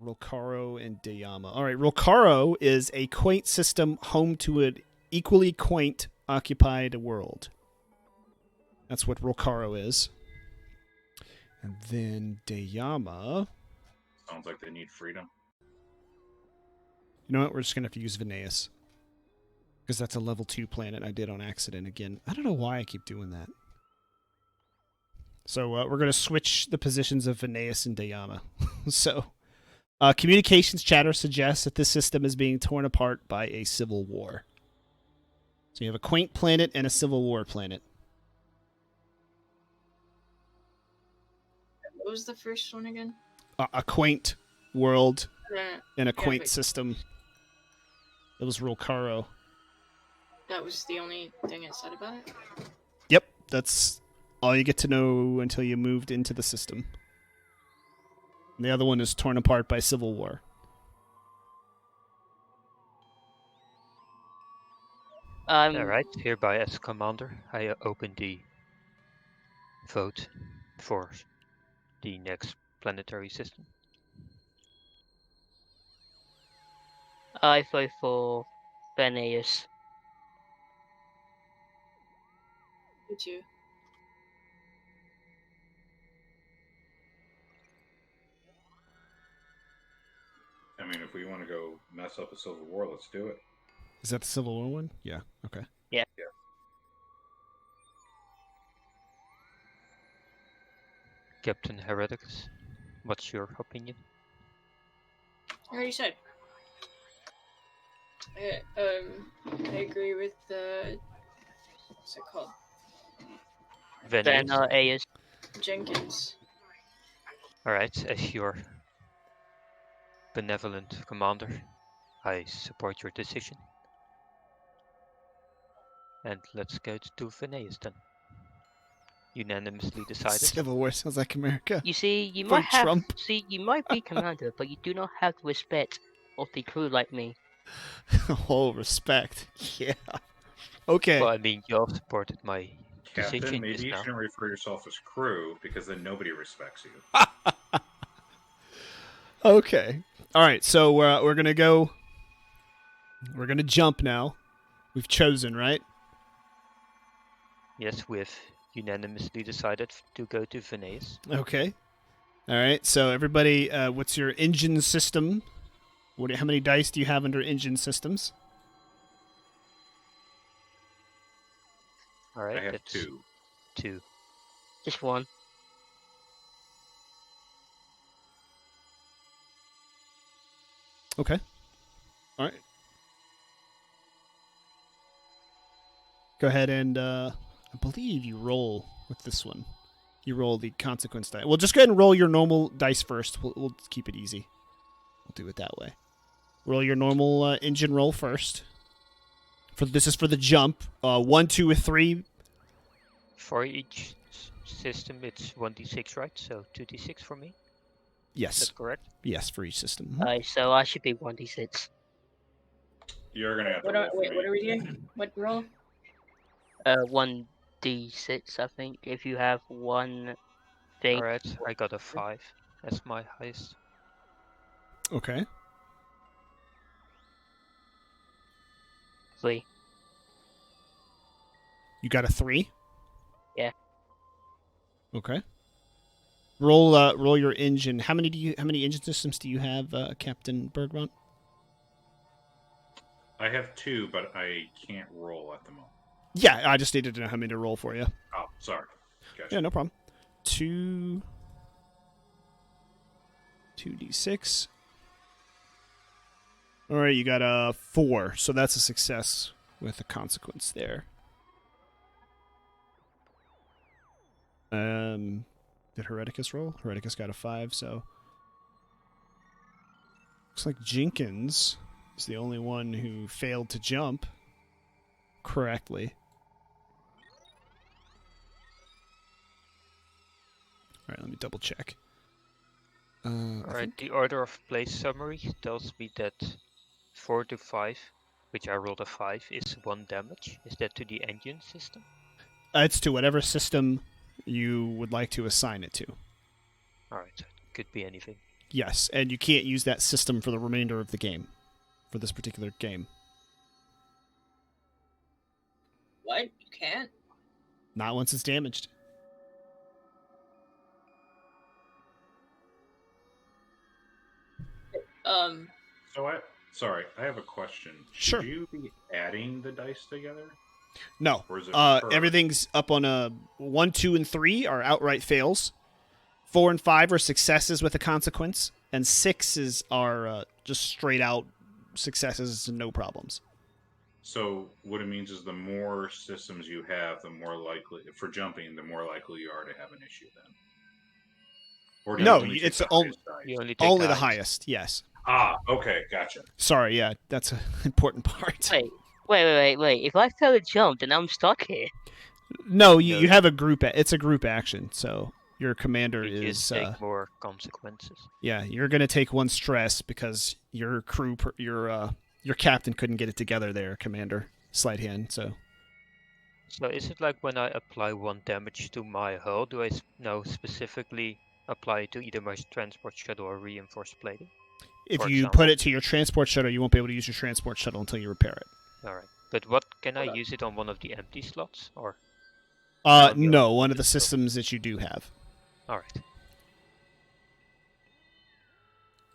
Rolcaro and Dayama. All right, Rolcaro is a quaint system home to an equally quaint occupied world. That's what Rolcaro is. And then Dayama. Sounds like they need freedom. You know what? We're just going to have to use Vinaeus. Because that's a level 2 planet I did on accident again. I don't know why I keep doing that. So we're going to switch the positions of Vinaeus and Dayama. So, communications chatter suggests that this system is being torn apart by a civil war. So you have a quaint planet and a civil war planet. What was the first one again? A quaint world and a Yeah, quaint but- system. It was Rolcaro. That was the only thing it said about it? Yep, that's all you get to know until you moved into the system. And the other one is torn apart by civil war. Alright, hereby as commander, I open the vote for the next planetary system. I vote for Vinaeus. Me too. I mean, if we want to go mess up a civil war, let's do it. Is that the civil war one? Yeah, okay. Captain Hereticus, what's your opinion? I already said. I agree with the... What's it called? Vinaeus. Jenkins. Alright, as your benevolent commander, I support your decision. And let's go to Vinaeus then. Unanimously decided. Civil war sounds like America. You see, you Vote might have. Trump. See, you might be commander, but you do not have the respect of the crew like me. Oh, respect. Yeah. Okay. Well, I mean, you all supported my Captain, decision maybe just you now. shouldn't refer yourself as crew, because then nobody respects you. Okay. All right. So we're gonna go. We're gonna jump now. We've chosen, right? Yes, we have unanimously decided to go to Vinaeus. Okay. All right. So everybody, what's your engine system? How many dice do you have under engine systems? Alright, I have that's 2. 2. Just one. Okay. All right. Go ahead and I believe you roll with this one. You roll the consequence die. Well, just go ahead and roll your normal dice first. We'll keep it easy. We'll do it that way. Roll your normal engine roll first. This is for the jump. 1, 2, or 3. For each system, it's 1d6, right? So 2d6 for me. Is Yes. that correct? Yes, for each system. So I should be 1d6. You're going to have to What roll are, for wait, me. what are we doing? What roll? 1d6, I think. If you have one thing. Alright, I got a 5 as my highest. Okay. 3. You got a 3? Yeah. Okay. Roll your engine. How many engine systems do you have, Captain Bergmont? I have 2, but I can't roll at the moment. Yeah, I just needed to know how many to roll for you. Oh, sorry. Gotcha. Yeah, no problem. 2d6. All right, you got a 4, so that's a success with a consequence there. Did Hereticus roll? Hereticus got a 5, so looks like Jenkins is the only one who failed to jump correctly. All right, let me double check. Alright, the order of place summary tells me that 4 to 5, which I rolled a 5, is 1 damage. Is that to the engine system? It's to whatever system you would like to assign it to. Alright, could be anything. Yes, and you can't use that system for the remainder of the game, for this particular game. What? You can't? Not once it's damaged. I have a question. Sure. Should you be adding the dice together? No. Or is it Everything's up on a 1, 2, and 3 are outright fails. 4 and 5 are successes with a consequence, and 6 are just straight out successes and no problems. So what it means is the more systems you have, the more likely for jumping, the more likely you are to have an issue then. Or do you No, only take it's the only, highest dice? You only take only the the highest. Yes. Ah, okay, gotcha. Sorry, yeah, that's an important part. Wait. If I fail to jump, then I'm stuck here. No, you have a group. It's a group action, so your commander You is. just take more consequences. Yeah, you're gonna take 1 stress because your crew, your captain couldn't get it together there, commander. Sleight hand. So So is it like when I apply 1 damage to my hull, do I now specifically apply it to either my transport shuttle or reinforced plating? if For you example. put it to your transport shuttle, you won't be able to use your transport shuttle until you repair it. Alright. But what can I use it on one of the empty slots? Or No, one of the systems that you do have. alright.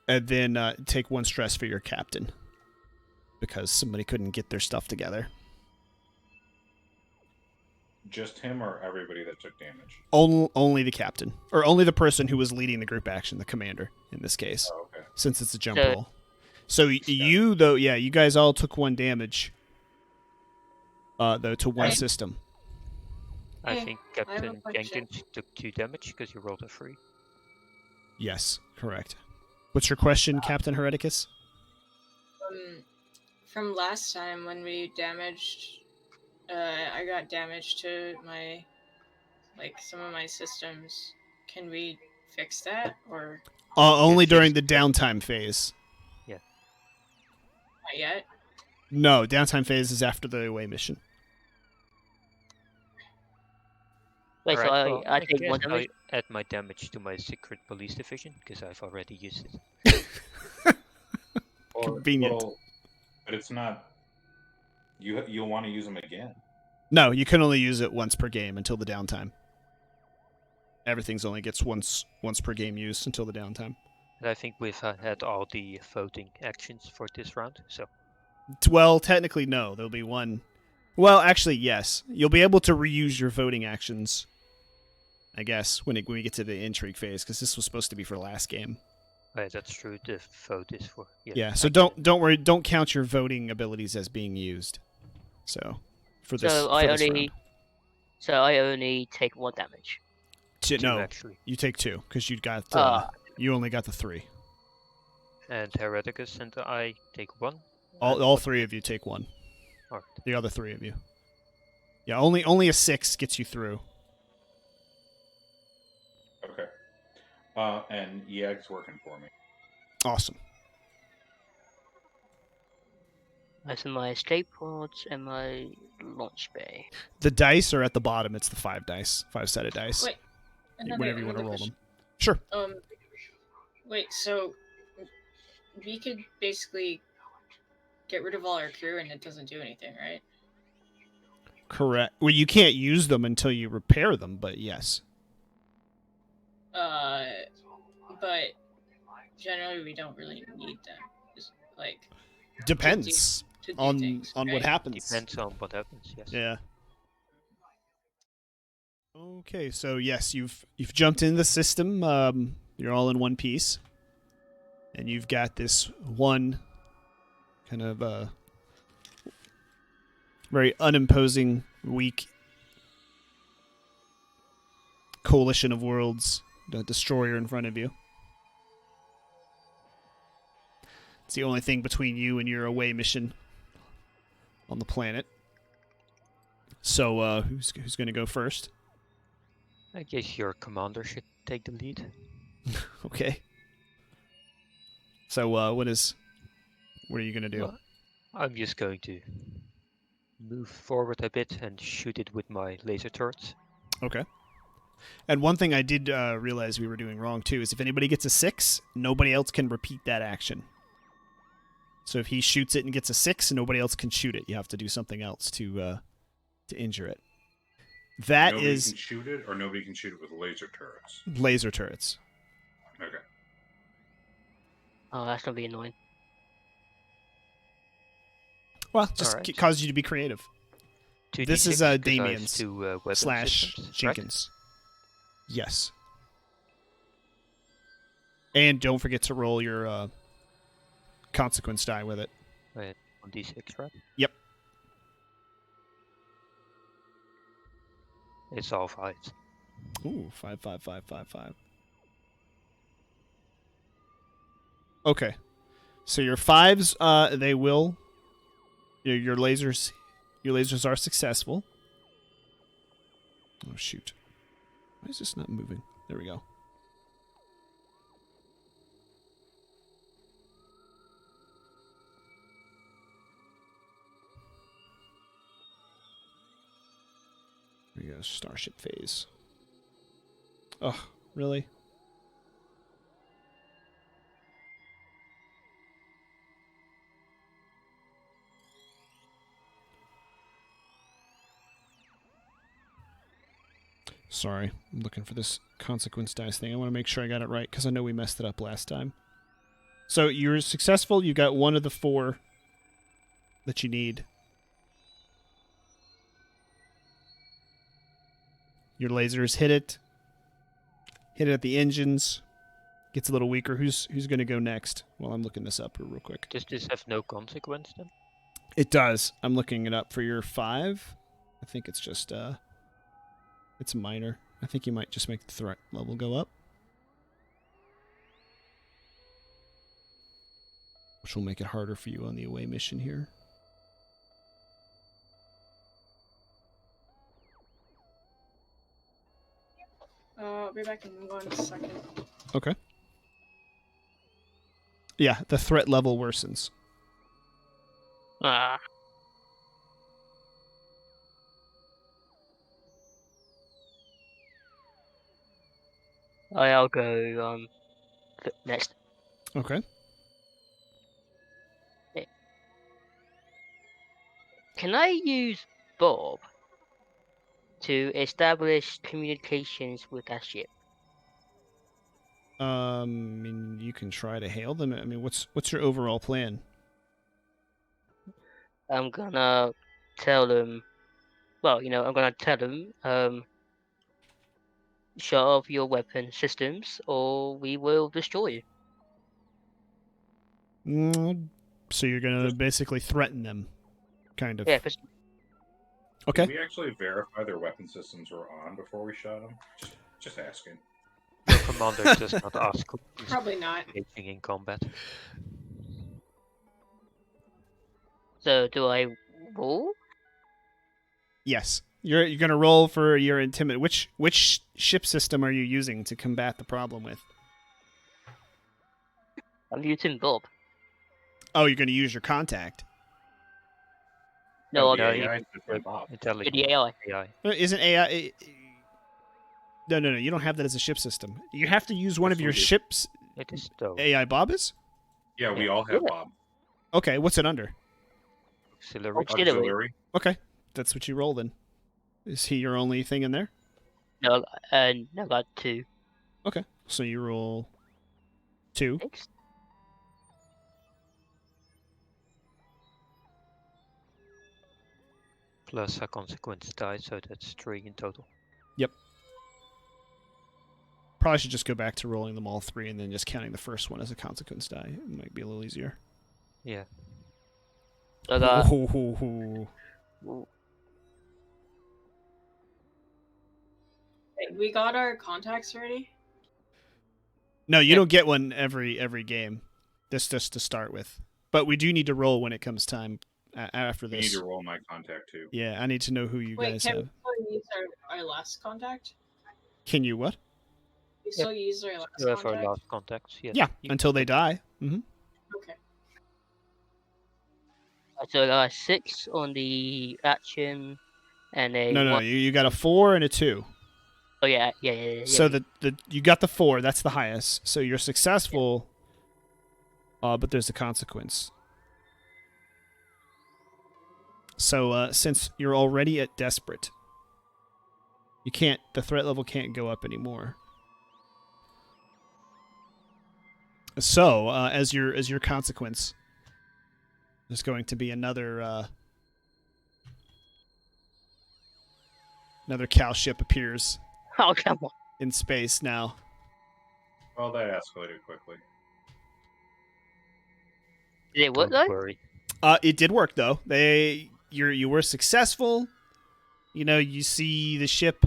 And then take 1 stress for your captain because somebody couldn't get their stuff together. Just him or everybody that took damage? Only the captain, or only the person who was leading the group action, the commander in this case, Oh, okay. since it's a jump So- roll. So you though, yeah, you guys all took 1 damage. Though to 1 Right. system. I Hey, think I have a Captain question. Jenkins took 2 damage because you rolled a 3. Yes, correct. What's your question, Captain Hereticus? From last time when we damaged, I got damage to my, some of my systems. Can we fix that or Only Yes, during yes. the downtime phase. not yet? No, downtime phase is after the away mission. Wait, so Alright, well, I take guess 1 damage? I add my damage to my secret police division because I've already used it. Convenient. But it's not. You'll want to use them again. No, you can only use it once per game until the downtime. Everything's only gets once per game used until the downtime. And I think we've had all the voting actions for this round, so Well, technically, no. There'll be 1. Well, actually, yes. You'll be able to reuse your voting actions, I guess, when we get to the intrigue phase, because this was supposed to be for last game. that's true. The vote is for Yeah. So don't worry. Don't count your voting abilities as being used. So for this, So I only take 1 damage. two, no, actually. you take 2 because you only got the 3. And Hereticus and I take 1. All 3 of you take 1. Alright. The other 3 of you. Yeah, only a 6 gets you through. Okay. And Yag's working for me. Awesome. As in my escape pods and my launch bay. The dice are at the bottom. It's the 5 dice, 5-sided dice. Wait, Whenever you want to roll question. them. Sure. Wait, so we could basically get rid of all our crew and it doesn't do anything, right? Correct. Well, you can't use them until you repair them, but yes. But generally we don't really need them. Just, Depends to do on things, what right? happens. Depends on what happens, yes. Yeah. Okay, so yes, you've jumped in the system. You're all in one piece, and you've got this one kind of very unimposing, weak coalition of worlds, the destroyer in front of you. It's the only thing between you and your away mission on the planet. So, who's going to go first? I guess your commander should take the lead. Okay. So, what are you going to do? Well, I'm just going to move forward a bit and shoot it with my laser turrets. Okay. And one thing I did realize we were doing wrong too is if anybody gets a 6, nobody else can repeat that action. So if he shoots it and gets a 6, nobody else can shoot it. You have to do something else to injure it. Nobody can shoot it, or nobody can shoot it with laser turrets. Laser turrets. Okay. Oh, that's gonna be annoying. Well, just Alright. cause you to be creative. 2d6 This is because I have Damien's two, weapon / systems, right? Jenkins. Yes. And don't forget to roll your consequence die with it. Wait, 1d6, right? Yep. It's all 5s. Ooh, 5, 5, 5, 5, 5. Okay. So your 5s, they will. Your lasers are successful. Oh shoot! Why is this not moving? There we go. There we go. Starship phase. Oh, really? Sorry, I'm looking for this consequence dice thing. I want to make sure I got it right because I know we messed it up last time. So you're successful. You got one of the 4 that you need. Your lasers hit it. Hit it at the engines. Gets a little weaker. Who's going to go next? Well, I'm looking this up real quick. Does this have no consequence then? It does. I'm looking it up for your 5. I think it's just it's minor. I think you might just make the threat level go up, which will make it harder for you on the away mission here. I'll be back in 1 second. Okay. Yeah, the threat level worsens. Ah. I'll go next. Okay. Can I use Bob to establish communications with that ship? I mean, you can try to hail them. I mean, what's your overall plan? I'm gonna tell them. Well, I'm gonna tell them. Shut off your weapon systems, or we will destroy you. So you're gonna basically threaten them, kind of. Yeah. Okay. Did we actually verify their weapon systems were on before we shot them? Just asking. Your commander does not ask. He's Probably not. engaging in combat. So do I roll? Yes. You're gonna roll for your intimidate. Which ship system are you using to combat the problem with? I'm using Bob. Oh, you're gonna use your contact. No, the I'm AI is different Bob. Intelligent the AI. AI. Isn't AI? No. You don't have that as a ship system. You have to use one Yes, of your we do. ships. It is though. AI Bob is? Yeah, we all have Bob. Okay. What's it under? Auxiliary. Auxiliary. Okay, that's what you roll then. Is he your only thing in there? No, no, got 2. Okay, so you roll 2. 6. Plus a consequence die, so that's 3 in total. Probably should just go back to rolling them all 3 and then just counting the first one as a consequence die. It might be a little easier. Yeah. I got. Ooh. Hey, we got our contacts ready. No, you don't get one every game. This just to start with. But we do need to roll when it comes time after You need this. to roll my contact too. Yeah, I need to know who you Wait, guys can have. we still use our last contact? Can you what? We still use our last You have our contact? last contacts. Yes. Yeah, You- until they die. Mm-hmm. Okay. So I got a 6 on the action, and a No, 1. you got a 4 and a 2. Oh yeah. So you got the 4. That's the highest. So you're successful, but there's a consequence. So since you're already at desperate, the threat level can't go up anymore. So as your consequence, there's going to be another cow ship appears Oh come on. in space now. Well, that escalated quickly. Did it work Don't though? worry. It did work though. You were successful. You see the ship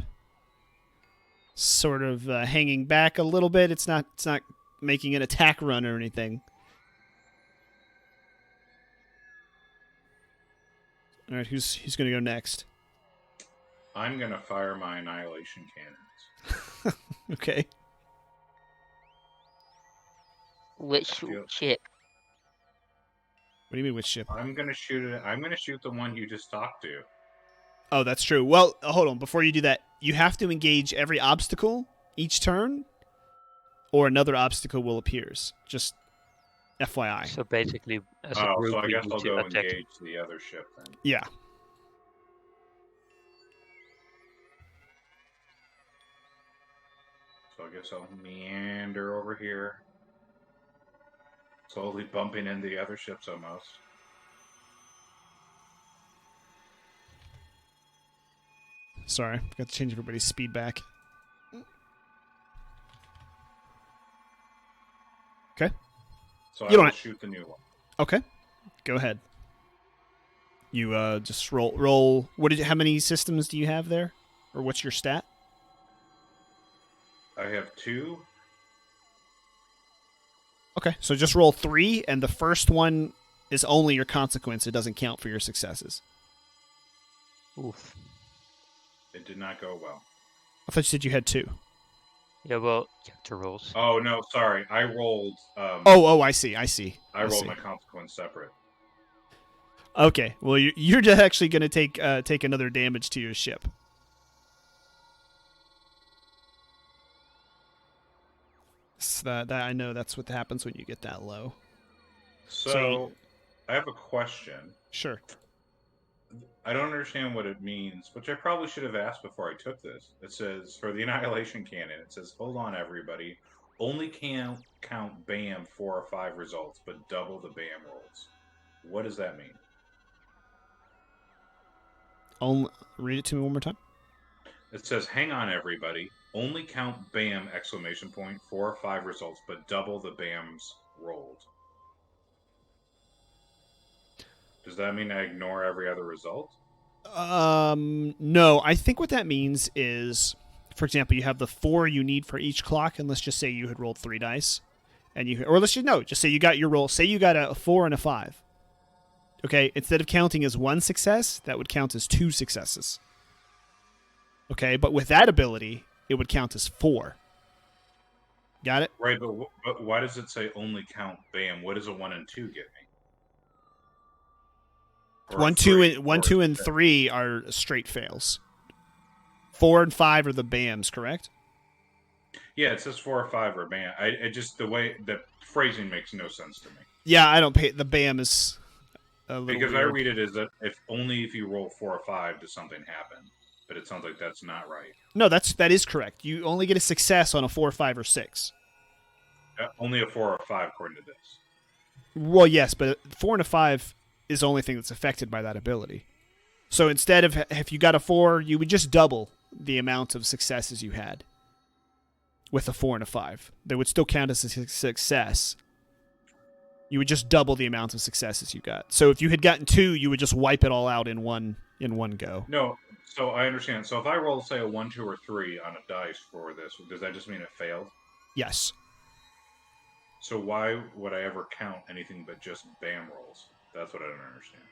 sort of hanging back a little bit. It's not making an attack run or anything. All right, who's going to go next? I'm gonna fire my annihilation cannons. Okay. Which ship? What do you mean which ship? I'm gonna shoot it. I'm gonna shoot the one you just talked to. Oh, that's true. Well, hold on. Before you do that, you have to engage every obstacle each turn, or another obstacle will appear. Just FYI. So basically, as a group, So I we guess need I'll to go attack. engage the other ship then. Yeah. So I guess I'll meander over here, slowly bumping into the other ships almost. Sorry, got to change everybody's speed back. Okay. So You I will don't- shoot the new one. Okay. Go ahead. You just roll. How many systems do you have there, or what's your stat? I have 2. Okay, so just roll 3, and the first one is only your consequence. It doesn't count for your successes. Oof. It did not go well. I thought you said you had 2. Yeah, well, check the rolls. Oh no, sorry. I rolled. Oh, I see. I rolled see. my consequence separate. Okay, well, you're just actually going to take another damage to your ship. So that I know that's what happens when you get that low. So I have a question. Sure. I don't understand what it means, which I probably should have asked before I took this. It says, for the annihilation cannon, it says, hold on, everybody. Only can count BAM 4 or 5 results, but double the BAM rolls. What does that mean? Read it to me one more time. It says, hang on, everybody. Only count BAM, exclamation point, 4 or 5 results, but double the BAMs rolled. Does that mean I ignore every other result? No. I think what that means is, for example, you have the 4 you need for each clock, and let's just say you had rolled 3 dice, just say you got your roll. Say you got a 4 and a 5. Okay, instead of counting as 1 success, that would count as 2 successes. Okay, but with that ability, it would count as 4. Got it? Right, but why does it say only count BAM? What does a 1 and 2 get me? Or 1, 3, 2, and 3 are straight fails. 4 and 5 are the BAMs, correct? Yeah, it says 4 or 5 or BAM. I just, the way the phrasing makes no sense to me. Yeah, I don't pay. The BAM is a little Because weird. I read it as that if you roll 4 or 5 does something happen. But it sounds like that's not right. No, that is correct. You only get a success on a 4, 5, or 6. Only a 4 or 5 according to this. Well, yes, but 4 and a 5 is the only thing that's affected by that ability. So instead of if you got a 4, you would just double the amount of successes you had with a 4 and a 5. They would still count as a success. You would just double the amount of successes you got. So if you had gotten 2, you would just wipe it all out in one go. No, so I understand. So if I roll, say, a 1, 2, or 3 on a dice for this, does that just mean it failed? Yes. So why would I ever count anything but just BAM rolls? That's what I don't understand.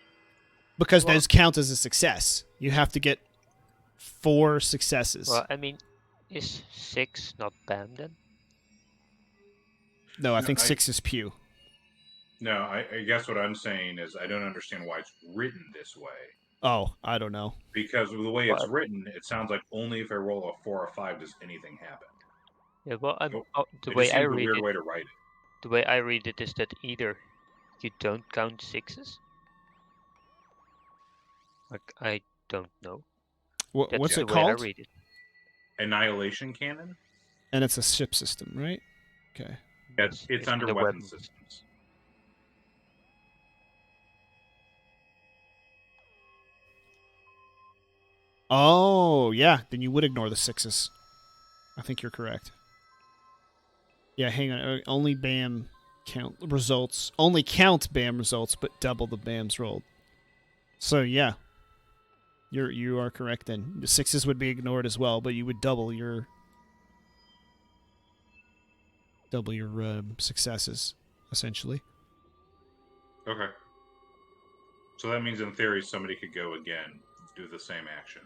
Because those count as a success. You have to get 4 successes. Well, I mean, is 6 not BAM then? No, I think 6 is Pew. No, I guess what I'm saying is I don't understand why it's written this way. Oh, I don't know. Because of the way it's Well, written, it sounds like only if I roll a 4 or 5 does anything happen. yeah, well, So the it way just I seems a read weird it, way to write it. the way I read it is that either you don't count sixes. Like I don't know. That's What's the it way I called? read it. Annihilation Cannon? And it's a ship system, right? Okay. It's under the weapon weapon. systems. Oh, yeah. Then you would ignore the sixes. I think you're correct. Yeah, hang on. Only BAM count results. Only count BAM results, but double the BAMs rolled. So yeah, you are correct. Then the sixes would be ignored as well, but you would double your successes essentially. Okay. So that means in theory somebody could go again, do the same action.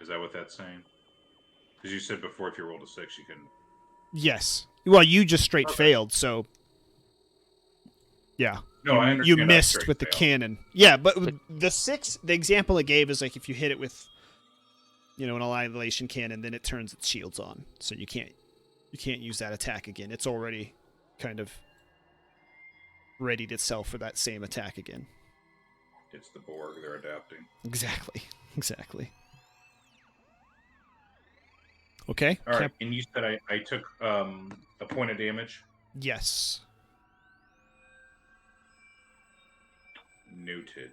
Is that what that's saying? Because you said before if you rolled a 6 you can... Yes. Well, you just straight Okay. failed, so yeah. No, I You understand I missed straight with the failed. cannon. Yeah, but the 6, the example it gave is like if you hit it with, an annihilation cannon, then it turns its shields on, so you can't use that attack again. It's already kind of readied itself for that same attack again. It's the Borg, they're adapting. Exactly. Okay. Alright, and you said I took a point of damage? Yes. Noted.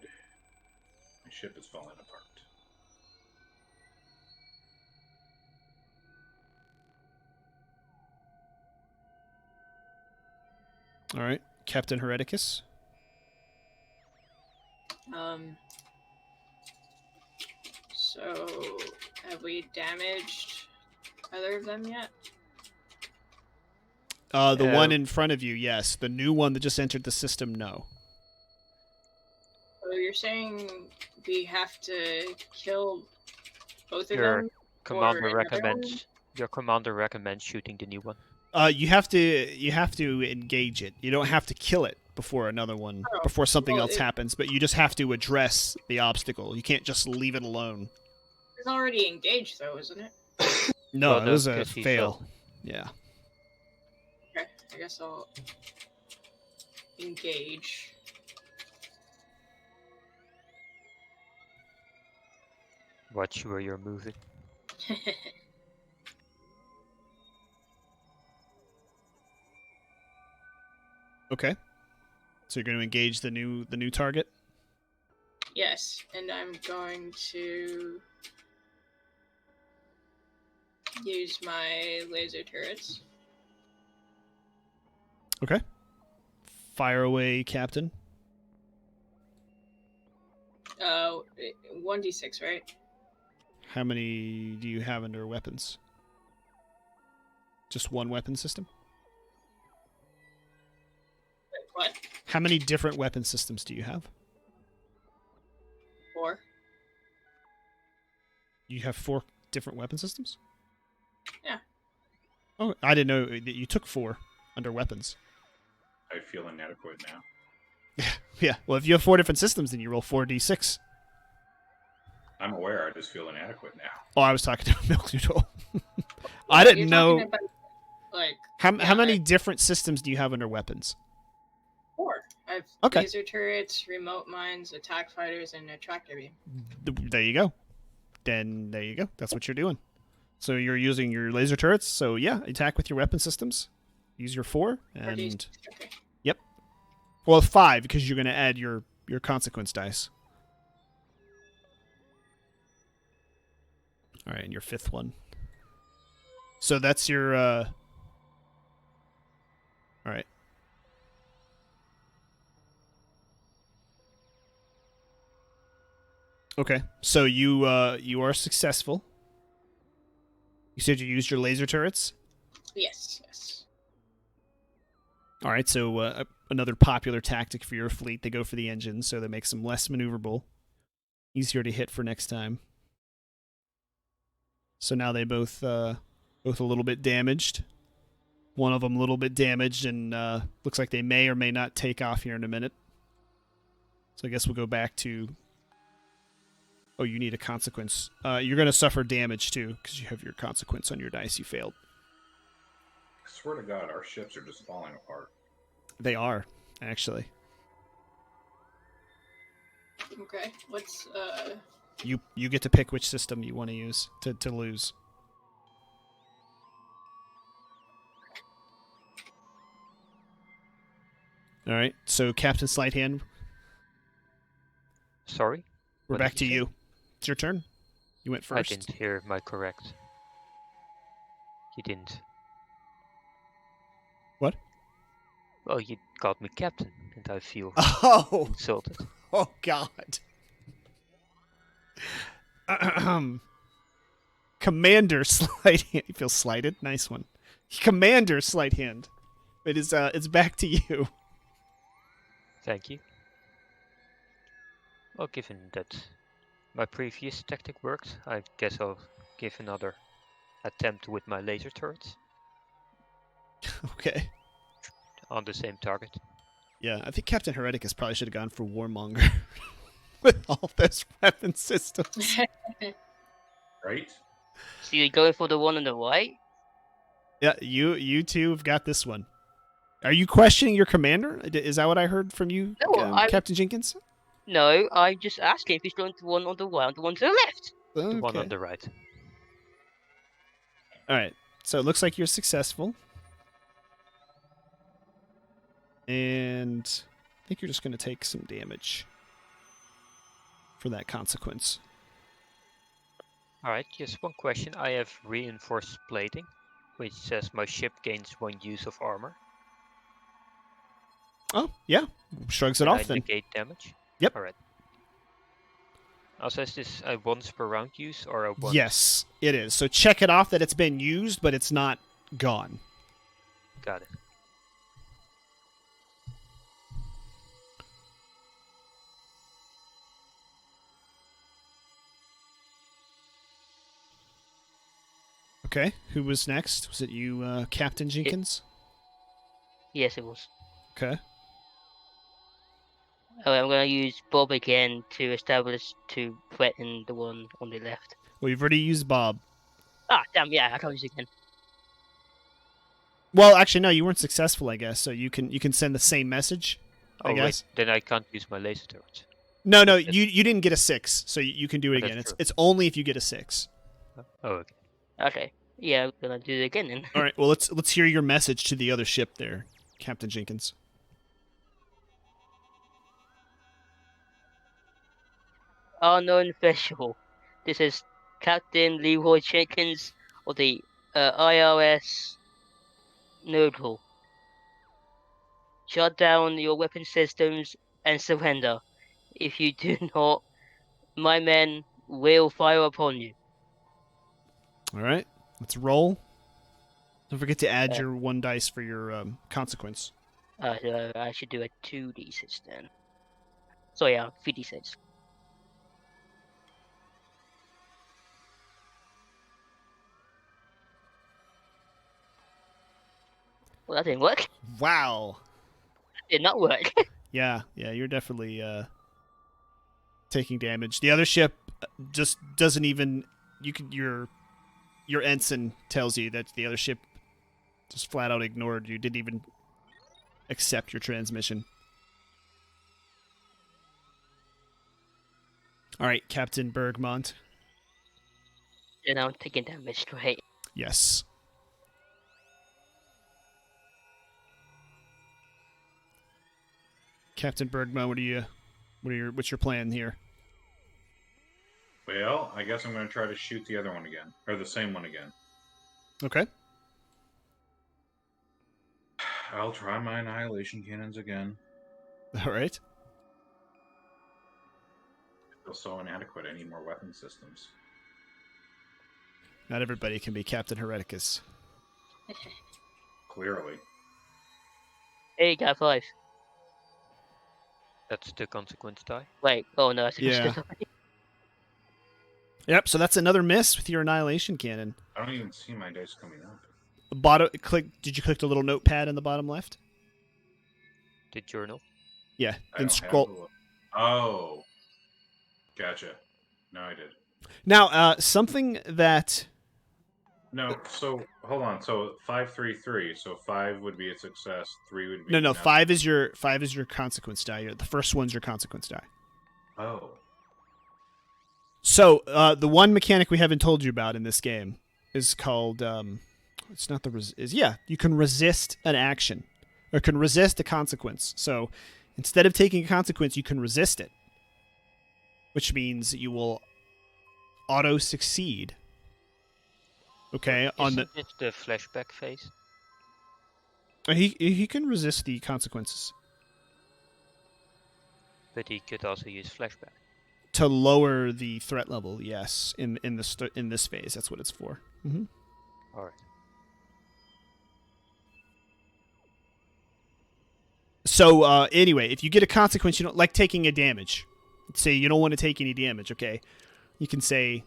My ship is falling apart. All right, Captain Hereticus. So have we damaged either of them yet? The one in front of you, yes. The new one that just entered the system, no. So you're saying we have to kill both of Your them? commander or another one? recommends shooting the new one. You have to engage it. You don't have to kill it before another one, Oh, before something well, else happens, but you just have to address the obstacle. You can't just leave it alone. It's already engaged, though, isn't it? No, Well, it no, was a 'cause he fail. failed. Yeah. Okay, I guess I'll engage. Watch where you're moving. Okay. So you're going to engage the new target? Yes, and I'm going to use my laser turrets. Okay. Fire away, Captain. 1d6, right? How many do you have under weapons? Just one weapon system? Wait, what? How many different weapon systems do you have? 4? You have 4 different weapon systems? Yeah. Oh, I didn't know that you took 4 under weapons. I feel inadequate now. Yeah, well, if you have 4 different systems, then you roll 4d6. I'm aware, I just feel inadequate now. Oh, I was talking to Milk Noodle. I didn't You're know. talking about, like, How many different systems do you have under weapons? 4. I have Okay. laser turrets, remote mines, attack fighters, and a tractor beam. There you go. Then there you go. That's what you're doing. So you're using your laser turrets. So yeah, attack with your weapon systems. Use your 4 and Okay. yep. Well, 5 because you're going to add your consequence dice. All right, and your 5th one. So that's your. All right. Okay, so you are successful. You said you used your laser turrets. Yes. All right, so another popular tactic for your fleet, they go for the engines, so that makes them less maneuverable, easier to hit for next time. So now they both a little bit damaged. One of them a little bit damaged, and looks like they may or may not take off here in a minute. So I guess we'll go back to Oh, you need a consequence. You're going to suffer damage, too, because you have your consequence on your dice you failed. I swear to God, our ships are just falling apart. They are, actually. Okay. What's You get to pick which system you want to use to lose. All right, so Captain Sleighthand, Sorry? we're What back did to you say? you. It's your turn. You went I first. didn't hear my correct. You didn't. What? Well, you called me captain, and I feel Oh, insulted. oh God. Commander Sleighthand. You feel slighted? Nice one. Commander Sleighthand. It's back to you. Thank you. Well, given that my previous tactic worked, I guess I'll give another attempt with my laser turrets Okay. on the same target. Yeah, I think Captain Hereticus probably should have gone for Warmonger with all those weapon systems. Right? So you're going for the one on the right? Yeah, you two have got this one. Are you questioning your commander? Is that what I heard from you, No, I'm Captain Jenkins? no. I'm just asking if he's going to the one on the right, or the one to the left. The one on Okay. the right. All right. So it looks like you're successful. And I think you're just going to take some damage for that consequence. Alright, just one question. I have reinforced plating, which says my ship gains 1 use of armor. Oh, yeah. Shrugs it Can off I then. negate damage? Yep. Alright. Also, is this a once per round use or a once? Yes, it is. So check it off that it's been used, but it's not gone. Got it. Okay. Who was next? Was it you, Captain Jenkins? Yes, it was. Okay. Okay, I'm gonna use Bob again to threaten the one on the left. Well, you've already used Bob. Ah, damn! Yeah, I can't use it again. Well, actually, no, you weren't successful, I guess. So you can send the same message, I Oh guess. wait, then I can't use my laser turrets. No, That's- you didn't get a 6, so you can do it That's again. It's true. it's only if you get a 6. Oh, okay. Okay. Yeah, I'm gonna do it again then. All right. Well, let's hear your message to the other ship there, Captain Jenkins. Unknown vessel. This is Captain Leroy Jenkins of the IRS Nodal. Shut down your weapon systems and surrender. If you do not, my men will fire upon you. All right. Let's roll. Don't forget to add Uh, your 1 dice for your consequence. I should do a 2d6 then. So yeah, 3d6. Well, that didn't work. Wow. Did not work. Yeah, you're definitely taking damage. The other ship just doesn't even. Your ensign tells you that the other ship just flat out ignored you. Didn't even accept your transmission. All right, Captain Bergmont. And I'm taking damage straight. Yes. Captain Bergman, what's your plan here? Well, I guess I'm going to try to shoot the other one again. Or the same one again. Okay. I'll try my annihilation cannons again. All right. I feel so inadequate. I need more weapon systems. Not everybody can be Captain Hereticus. Clearly. Hey, got 5. That's the consequence die. Wait, oh no, it's Yeah. Yep, so that's another miss with your annihilation cannon. I don't even see my dice coming up. Did you click the little notepad in the bottom left? The journal. Yeah. I Then don't have scroll. the- Oh. Gotcha. No, I did. Now, something that No, so hold on. So 5-3-3. So 5 would be a success. 3 would be no, nothing. 5 is your consequence die. The first one's your consequence die. Oh. So the one mechanic we haven't told you about in this game is called it's not the you can resist an action or can resist a consequence. So instead of taking a consequence, you can resist it, which means you will auto succeed. Okay, on Isn't it the flashback phase? he can resist the consequences But he could also use flashback. to lower the threat level. Yes, in this phase, that's what it's for. Mm-hmm. All right. So anyway, if you get a consequence, you don't like taking a damage. Say you don't want to take any damage. Okay, you can say,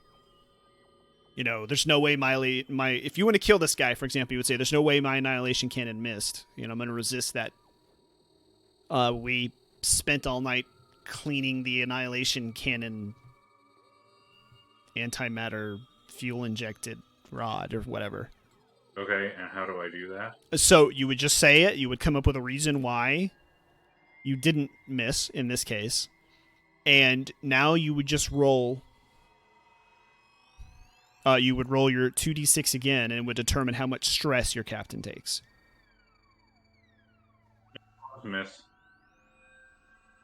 there's no way my if you want to kill this guy, for example, you would say there's no way my annihilation cannon missed. I'm going to resist that. We spent all night cleaning the annihilation cannon antimatter fuel injected rod or whatever. Okay, and how do I do that? So you would just say it. You would come up with a reason why you didn't miss in this case. And now you would just roll. You would roll your 2d6 again, and it would determine how much stress your captain takes. Miss.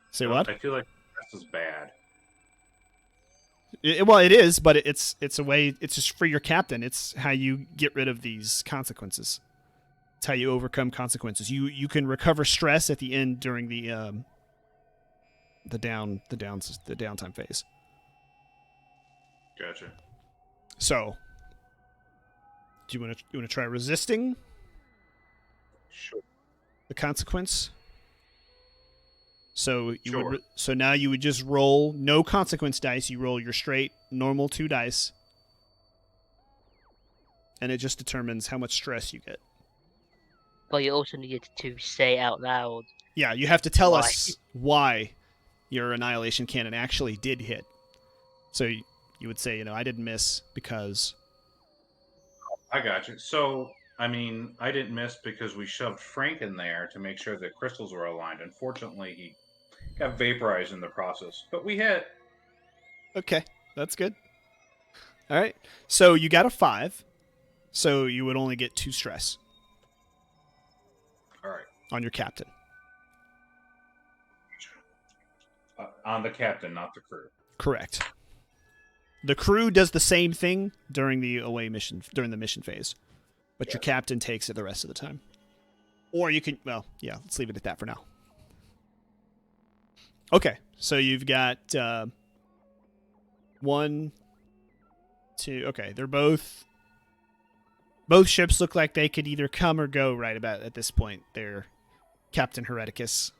Say what? I feel like this is bad. Well, it is, but it's a way. It's just for your captain. It's how you get rid of these consequences. It's how you overcome consequences. You can recover stress at the end during the downtime phase. Gotcha. So, do you want to try resisting Sure. the consequence? So Sure. So now you would just roll no consequence dice. You roll your straight normal 2 dice, and it just determines how much stress you get. But you also needed to say out loud. Yeah, you have to tell Why? us why your annihilation cannon actually did hit. So you would say, I didn't miss because. I got you. So, I mean, I didn't miss because we shoved Frank in there to make sure the crystals were aligned. Unfortunately, he got vaporized in the process. But we hit. Okay, that's good. All right, so you got a 5, so you would only get 2 stress. All right. On your captain. On the captain, not the crew. Correct. The crew does the same thing during the mission phase, but your captain takes it the rest of the time. Or you can, let's leave it at that for now. Okay, so you've got 1, 2. Okay, they're both ships look like they could either come or go right about at this point. They're Captain Hereticus.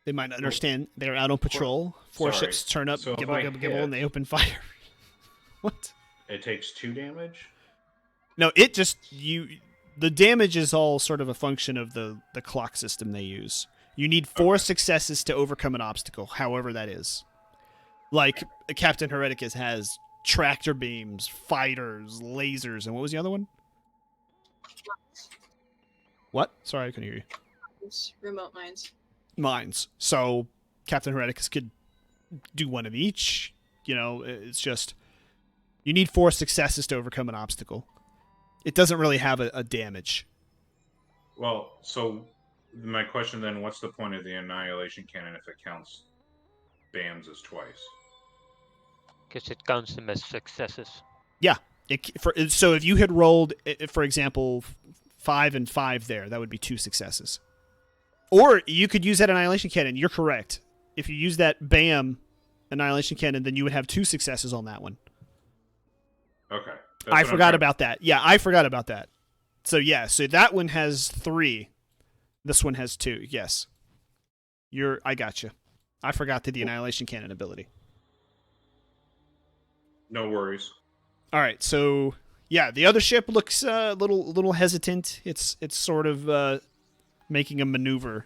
They might not understand. They're out on patrol. 4 ships turn up, So gibble, and they open fire. What? It takes 2 damage? No, it just the damage is all sort of a function of the clock system they use. You need 4 successes to overcome an obstacle, however that is. Like Captain Hereticus has tractor beams, fighters, lasers, and what was the other one? What? Sorry, I couldn't hear you. It's remote mines. Mines. So Captain Hereticus could do one of each. It's just you need 4 successes to overcome an obstacle. It doesn't really have a damage. Well, so my question then, what's the point of the annihilation cannon if it counts BAMs as twice? Because it counts them as successes. Yeah. So if you had rolled, for example, 5 and 5 there, that would be 2 successes. Or you could use that annihilation cannon. You're correct. If you use that BAM annihilation cannon, then you would have 2 successes on that one. Okay. I forgot about that. Yeah, I forgot about that. So so that one has 3. This one has 2. Yes. I got you. I forgot the annihilation cannon ability. No worries. All right, so the other ship looks a little hesitant. It's sort of making a maneuver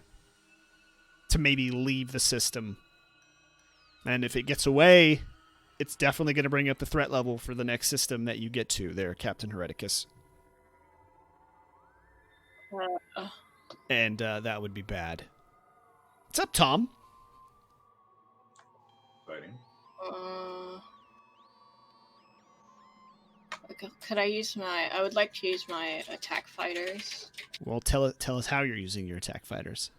to maybe leave the system. And if it gets away, it's definitely going to bring up the threat level for the next system that you get to there, Captain Hereticus. And that would be bad. What's up, Tom? Fighting. Could I use my... I would like to use my attack fighters. Well, tell us how you're using your attack fighters.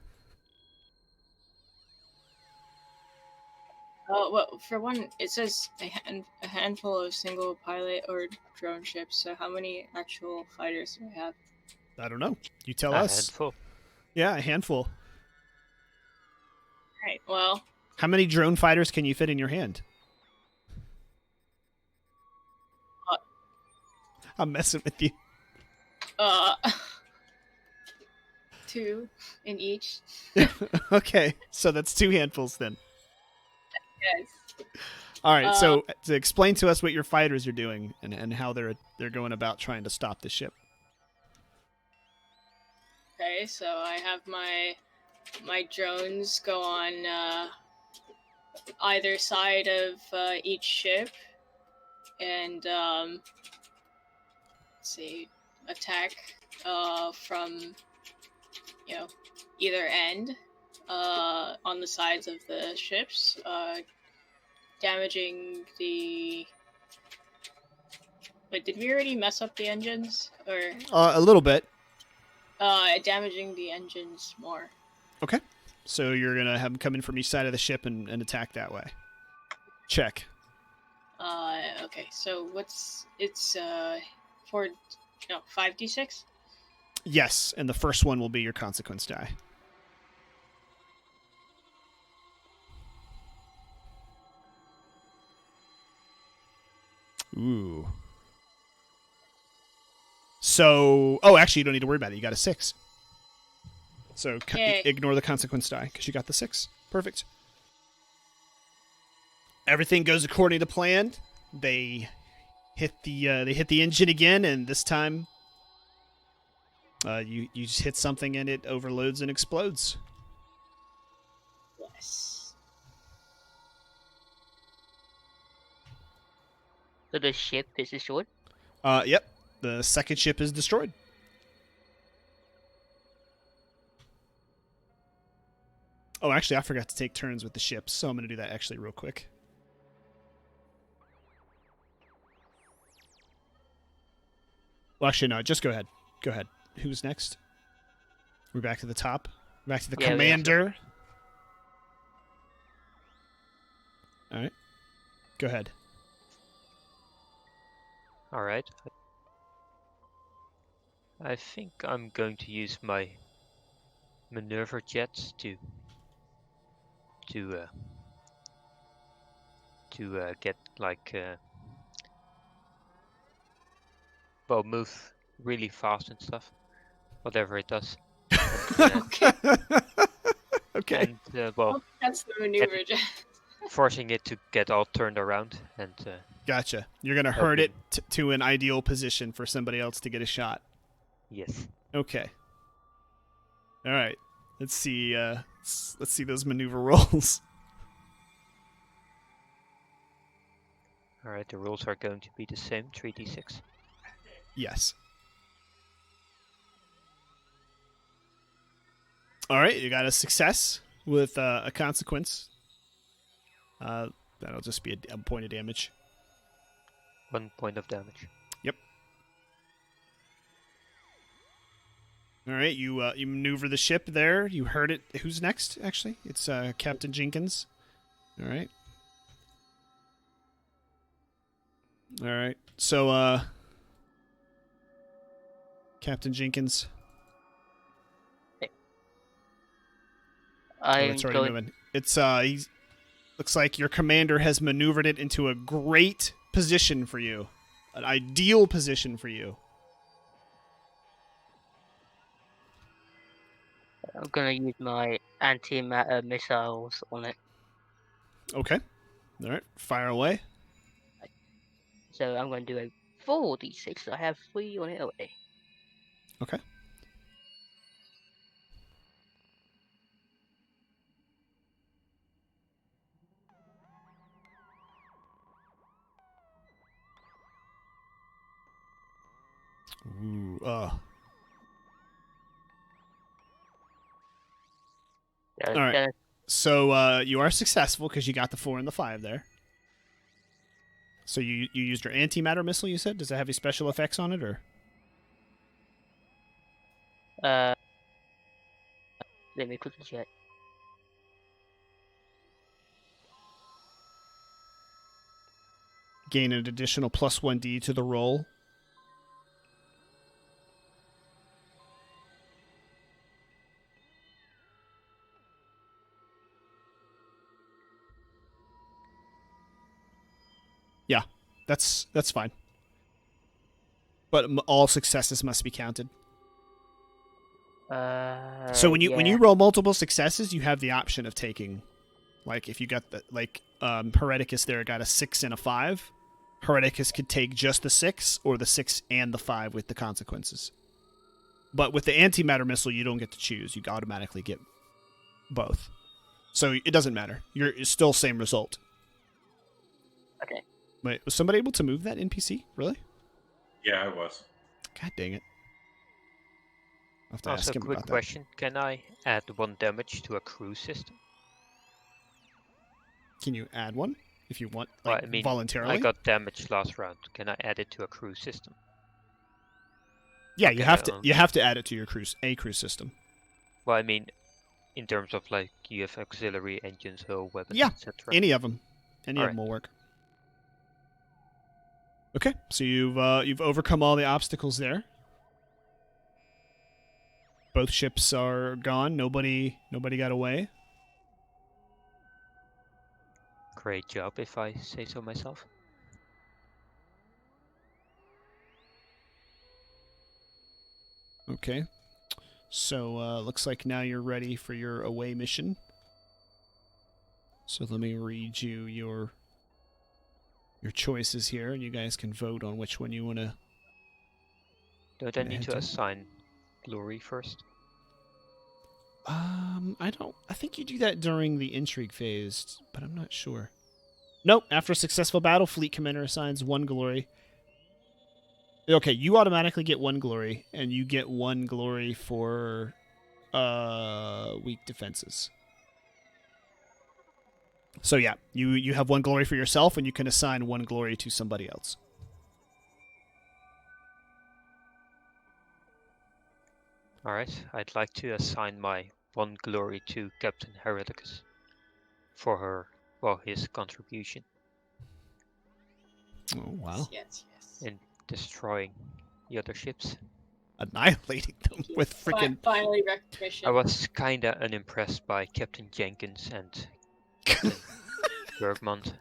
Well, for one, it says a handful of single pilot or drone ships. So how many actual fighters do I have? I don't know. You tell A us. handful. Yeah, a handful. Right. Well, How many drone fighters can you fit in your hand? I'm messing with you. 2 in each. Okay, so that's 2 handfuls then. Yes. All right, so to explain to us what your fighters are doing and how they're going about trying to stop the ship. Okay, so I have my drones go on either side of each ship, and let's see, attack from either end on the sides of the ships, damaging the. Wait, did we already mess up the engines, or A little bit. damaging the engines more? Okay. So you're going to have them come in from each side of the ship and attack that way. Check. Okay, so it's 5d6? Yes, and the first one will be your consequence die. Ooh. So, actually, you don't need to worry about it. You got a 6. So Yay. ignore the consequence die because you got the 6. Perfect. Everything goes according to plan. They hit the engine again, and this time, you just hit something and it overloads and explodes. Yes. So the ship is destroyed? Yep. The second ship is destroyed. Oh, actually, I forgot to take turns with the ships, so I'm going to do that actually real quick. Well, actually, no, just go ahead. Go ahead. Who's next? We're back to the top. Back to the Yeah, we have to. commander. All right. Go ahead. Alright. I think I'm going to use my maneuver jets to get like move really fast and stuff, whatever it does. Okay. Okay. And That's the maneuver jet. forcing it to get all turned around and Gotcha. You're going to hurt it to an ideal position for somebody else to get a shot. yes. Okay. All right. Let's see. Let's see those maneuver rolls. Alright, the rules are going to be the same, 3d6. Yes. All right. You got a success with a consequence. That'll just be a point of damage. 1 point of damage. All right. You maneuver the ship there. You hurt it. Who's next? Actually, it's Captain Jenkins. All right. All right. So, Captain Jenkins. I'm it's already going. moving. It's looks like your commander has maneuvered it into a great position for you, an ideal position for you. I'm gonna use my antimatter missiles on it. Okay. All right. Fire away. So I'm going to do a 4d6. I have 3 on it already. Okay. Ooh, Yeah, All right. then- So you are successful because you got the 4 and the 5 there. So you used your antimatter missile, you said? Does it have any special effects on it, or? Let me quickly check. Gain an additional +1d to the roll. Yeah, that's fine. But all successes must be counted. So when Yeah. you roll multiple successes, you have the option of taking, like, if you got the Hereticus there got a 6 and a 5. Hereticus could take just the 6 or the 6 and the 5 with the consequences. But with the antimatter missile, you don't get to choose. You automatically get both. So it doesn't matter. It's still same result. Okay. Wait, was somebody able to move that NPC? Really? Yeah, I was. God dang it. I'll have to Also, ask him quick about question: can I add 1 damage to a crew system? that. Can you add one if you want, Well, like, I mean, voluntarily? I got damaged last round. Can I add it to a crew system? Yeah, Okay, you have to add it to your crew system. Well, I mean, in terms of like you have auxiliary engines, hull, weapons, Yeah, etc. any of them. Any of Alright. them will work. Okay, so you've overcome all the obstacles there. Both ships are gone. Nobody got away. Great job, if I say so myself. Okay. So looks like now you're ready for your away mission. So let me read you your choices here, and you guys can vote on which one you want to. Don't I need head to to? assign glory first? I don't. I think you do that during the intrigue phase, but I'm not sure. Nope. After a successful battle, fleet commander assigns 1 glory. Okay, you automatically get 1 glory, and you get 1 glory for weak defenses. So yeah, you have 1 glory for yourself, and you can assign 1 glory to somebody else. Alright, I'd like to assign my 1 glory to Captain Hereticus for his contribution Oh wow! Yes. in destroying the other ships. Annihilating them with freaking. Finally recognition. I was kinda unimpressed by Captain Jenkins and Captain Bergmont.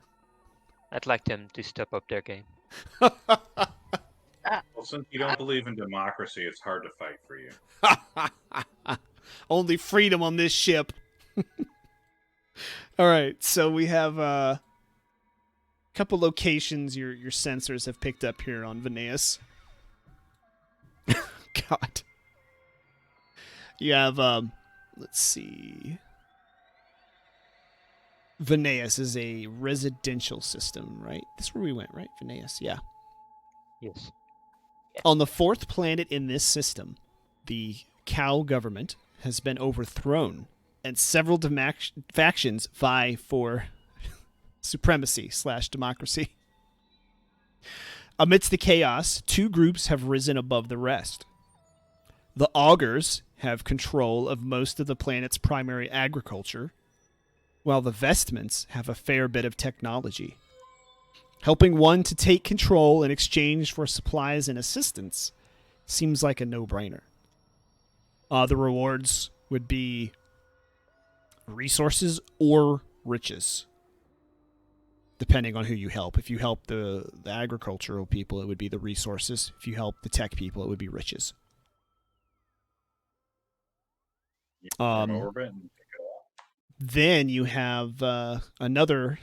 I'd like them to step up their game. Well, since you don't believe in democracy, it's hard to fight for you. Only freedom on this ship. All right, so we have a couple locations your sensors have picked up here on Veneas. God. You have let's see. Veneas is a residential system, right? This is where we went, right? Veneas, yeah. Yes. On the 4th planet in this system, the cow government has been overthrown, and several factions vie for supremacy/democracy. Amidst the chaos, 2 groups have risen above the rest. The augurs have control of most of the planet's primary agriculture, while the vestments have a fair bit of technology. Helping one to take control in exchange for supplies and assistance seems like a no-brainer. The rewards would be resources or riches, depending on who you help. If you help the agricultural people, it would be the resources. If you help the tech people, it would be riches. From orbit and pick it up. Then you have another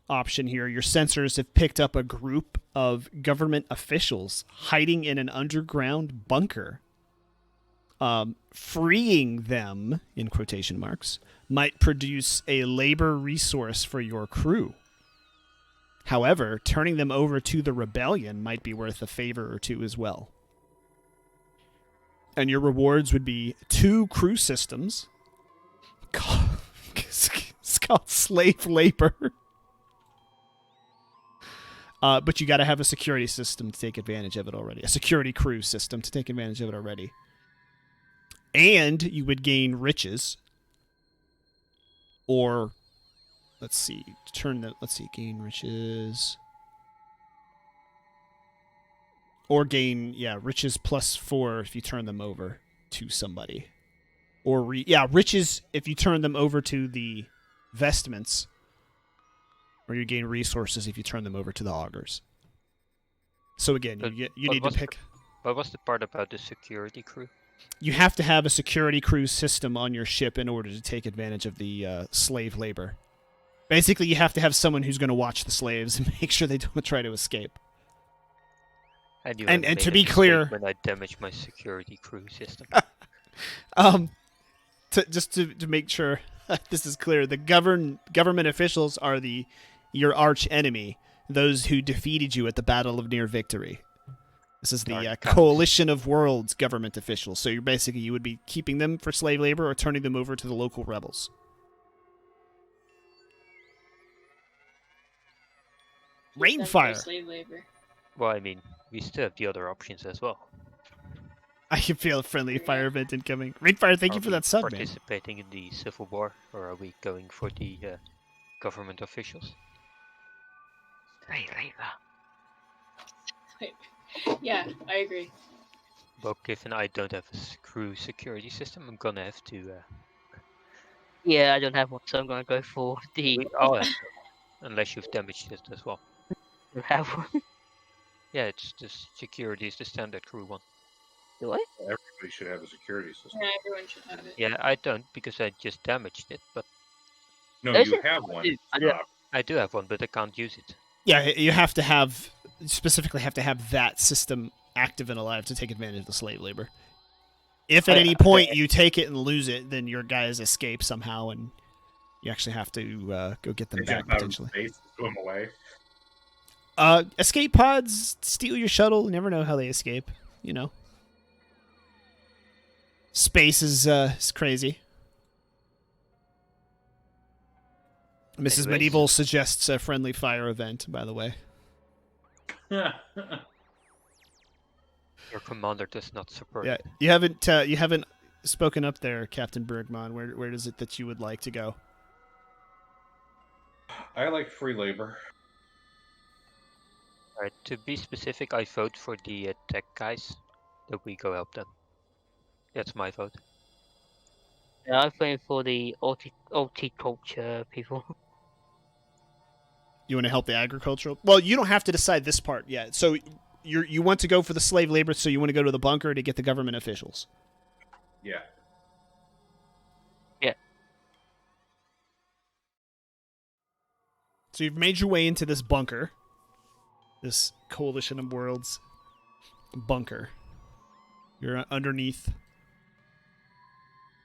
option here. Your sensors have picked up a group of government officials hiding in an underground bunker. Freeing them, in quotation marks, might produce a labor resource for your crew. However, turning them over to the rebellion might be worth a favor or two as well. And your rewards would be 2 crew systems. It's called slave labor. But you got to have a security system to take advantage of it already. A security crew system to take advantage of it already. And you would gain riches. Or, let's see, gain riches. Or gain, riches +4 if you turn them over to somebody. Or, riches if you turn them over to the vestments. Or you gain resources if you turn them over to the augurs. So again, you need to pick. What was the part about the security crew? You have to have a security crew system on your ship in order to take advantage of the slave labor. Basically, you have to have someone who's going to watch the slaves and make sure they don't try to escape. And to be clear, when I damage my security crew system. To make sure this is clear, the government officials are your arch enemy, those who defeated you at the Battle of Near Victory. This is the Coalition of Worlds government officials. So you would be keeping them for slave labor or turning them over to the local rebels. Rainfire. Slave labor. Well, I mean, we still have the other options as well. I can feel a friendly fire event incoming. Rainfire, thank you for that sub, man. Participating in the civil war, or are we going for the government officials? Slave labor. Yeah, I agree. Well, given I don't have a crew security system, I'm gonna have to. Yeah, I don't have one, so I'm gonna go for the. We all have one, unless you've damaged it as well. I have one. Yeah, it's just security is the standard crew one. Do I? Everybody should have a security system. Yeah, everyone should have it. Yeah, I don't because I just damaged it, but. No, Is you it? have one. I do have one, but I can't use it. Yeah, you specifically have to have that system active and alive to take advantage of the slave labor. If at any point you take it and lose it, then your guys escape somehow, and you actually have to go get them They back jump out of potentially. space, swim away. Escape pods steal your shuttle. You never know how they escape. You know, space is crazy. Mrs. Anyways. Medieval suggests a friendly fire event, by the way. Your commander does not support. Yeah, you haven't spoken up there, Captain Bergman. Where is it that you would like to go? I like free labor. Alright, to be specific, I vote for the tech guys. That we go help them. That's my vote. Yeah, I'm going for the horticulture people. You want to help the agricultural? Well, you don't have to decide this part yet. So you want to go for the slave labor, so you want to go to the bunker to get the government officials. Yeah. Yeah. So you've made your way into this bunker. This Coalition of Worlds bunker. You're underneath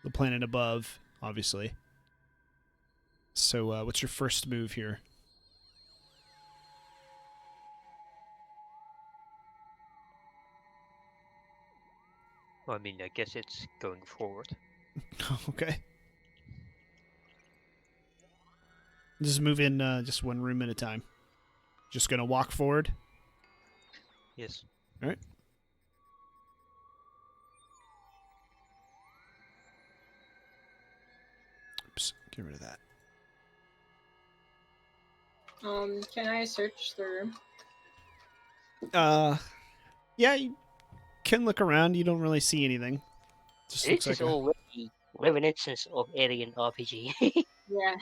the planet above, obviously. So what's your first move here? Well, I mean, I guess it's going forward. Okay. Just move in just one room at a time. Just gonna walk forward? Yes. Alright. Oops, get rid of that. Can I search the room? Yeah, you can look around. You don't really see anything. Just This looks is like already reminiscence of Alien RPG. Yeah.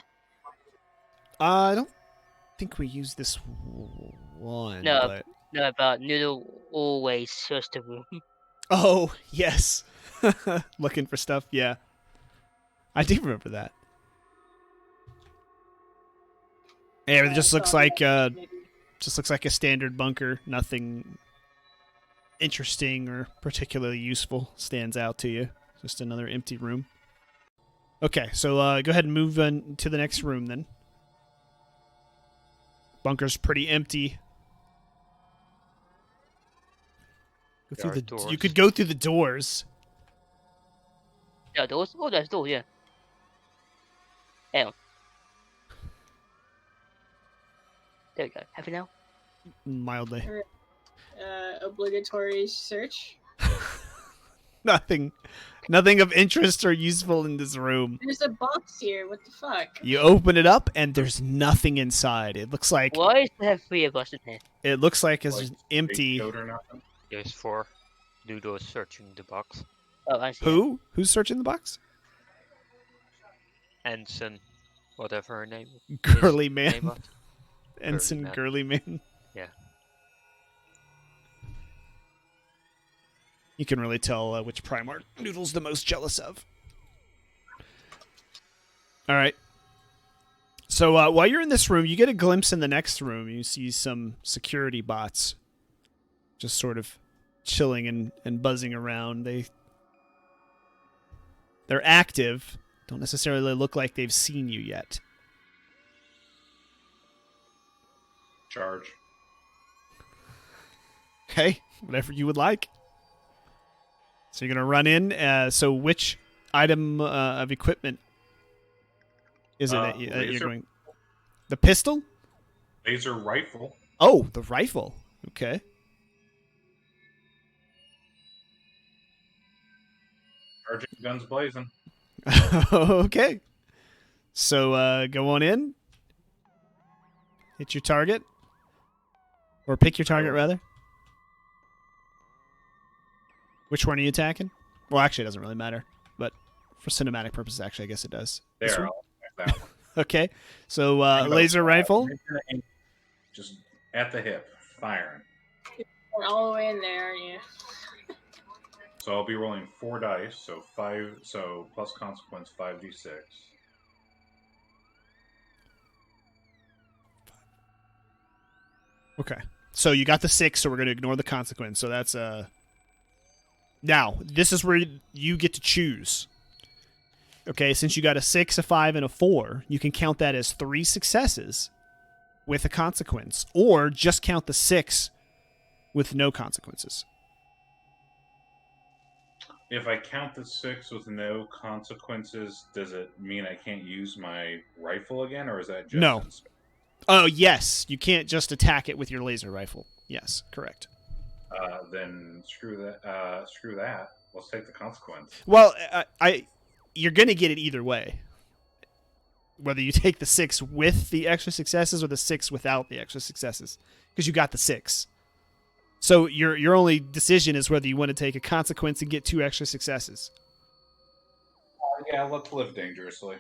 I don't think we use this one. No. But... No, but Noodle always search the room. Oh, yes. Looking for stuff, yeah. I do remember that. Yeah, it just looks like a standard bunker. Nothing interesting or particularly useful stands out to you. Just another empty room. Okay, so go ahead and move on to the next room then. Bunker's pretty empty. You could go through the doors. Yeah, doors. Oh, there's doors. Yeah. Hang on. There we go. Happy now? Mildly. Obligatory search. Nothing of interest or useful in this room. There's a box here. What the fuck? You open it up and there's nothing inside. It looks like Why there 3 of us in here? it looks like it's Like, empty. Code or nothing? There's 4 doodles searching the box. Oh, I see. Who? Who's searching the box? Ensign, whatever her name. Girly name man. was. Ensign man. Girly man. Yeah. You can really tell which Primarch Noodle's the most jealous of. All right. So while you're in this room, you get a glimpse in the next room. You see some security bots just sort of chilling and buzzing around. They're active. Don't necessarily look like they've seen you yet. Charge. Okay, whatever you would like. So you're going to run in. So which item of equipment is it that you're laser. going? The pistol? Laser rifle. Oh, the rifle. Okay. Charging, guns blazing. Okay. So go on in. Hit your target. Or pick your target, rather. Which one are you attacking? Well, actually, it doesn't really matter. But for cinematic purposes, actually, I guess it does. This There, one? I'll attack that one. Okay. So Think about laser that. rifle. Just at the hip, firing. We're all the way in there, aren't you? So I'll be rolling 4 dice, so 5, so plus consequence 5d6. Okay. So you got the 6, so we're going to ignore the consequence. So that's Now, this is where you get to choose. Okay, since you got a 6, a 5, and a 4, you can count that as 3 successes with a consequence, or just count the 6 with no consequences. If I count the 6 with no consequences, does it mean I can't use my rifle again, or is that just No. in space? Oh, yes. You can't just attack it with your laser rifle. Yes, correct. Then screw that. Screw that. Let's take the consequence. Well, you're going to get it either way. Whether you take the 6 with the extra successes or the 6 without the extra successes, because you got the 6. So your only decision is whether you want to take a consequence and get 2 extra successes. Yeah, let's live dangerously.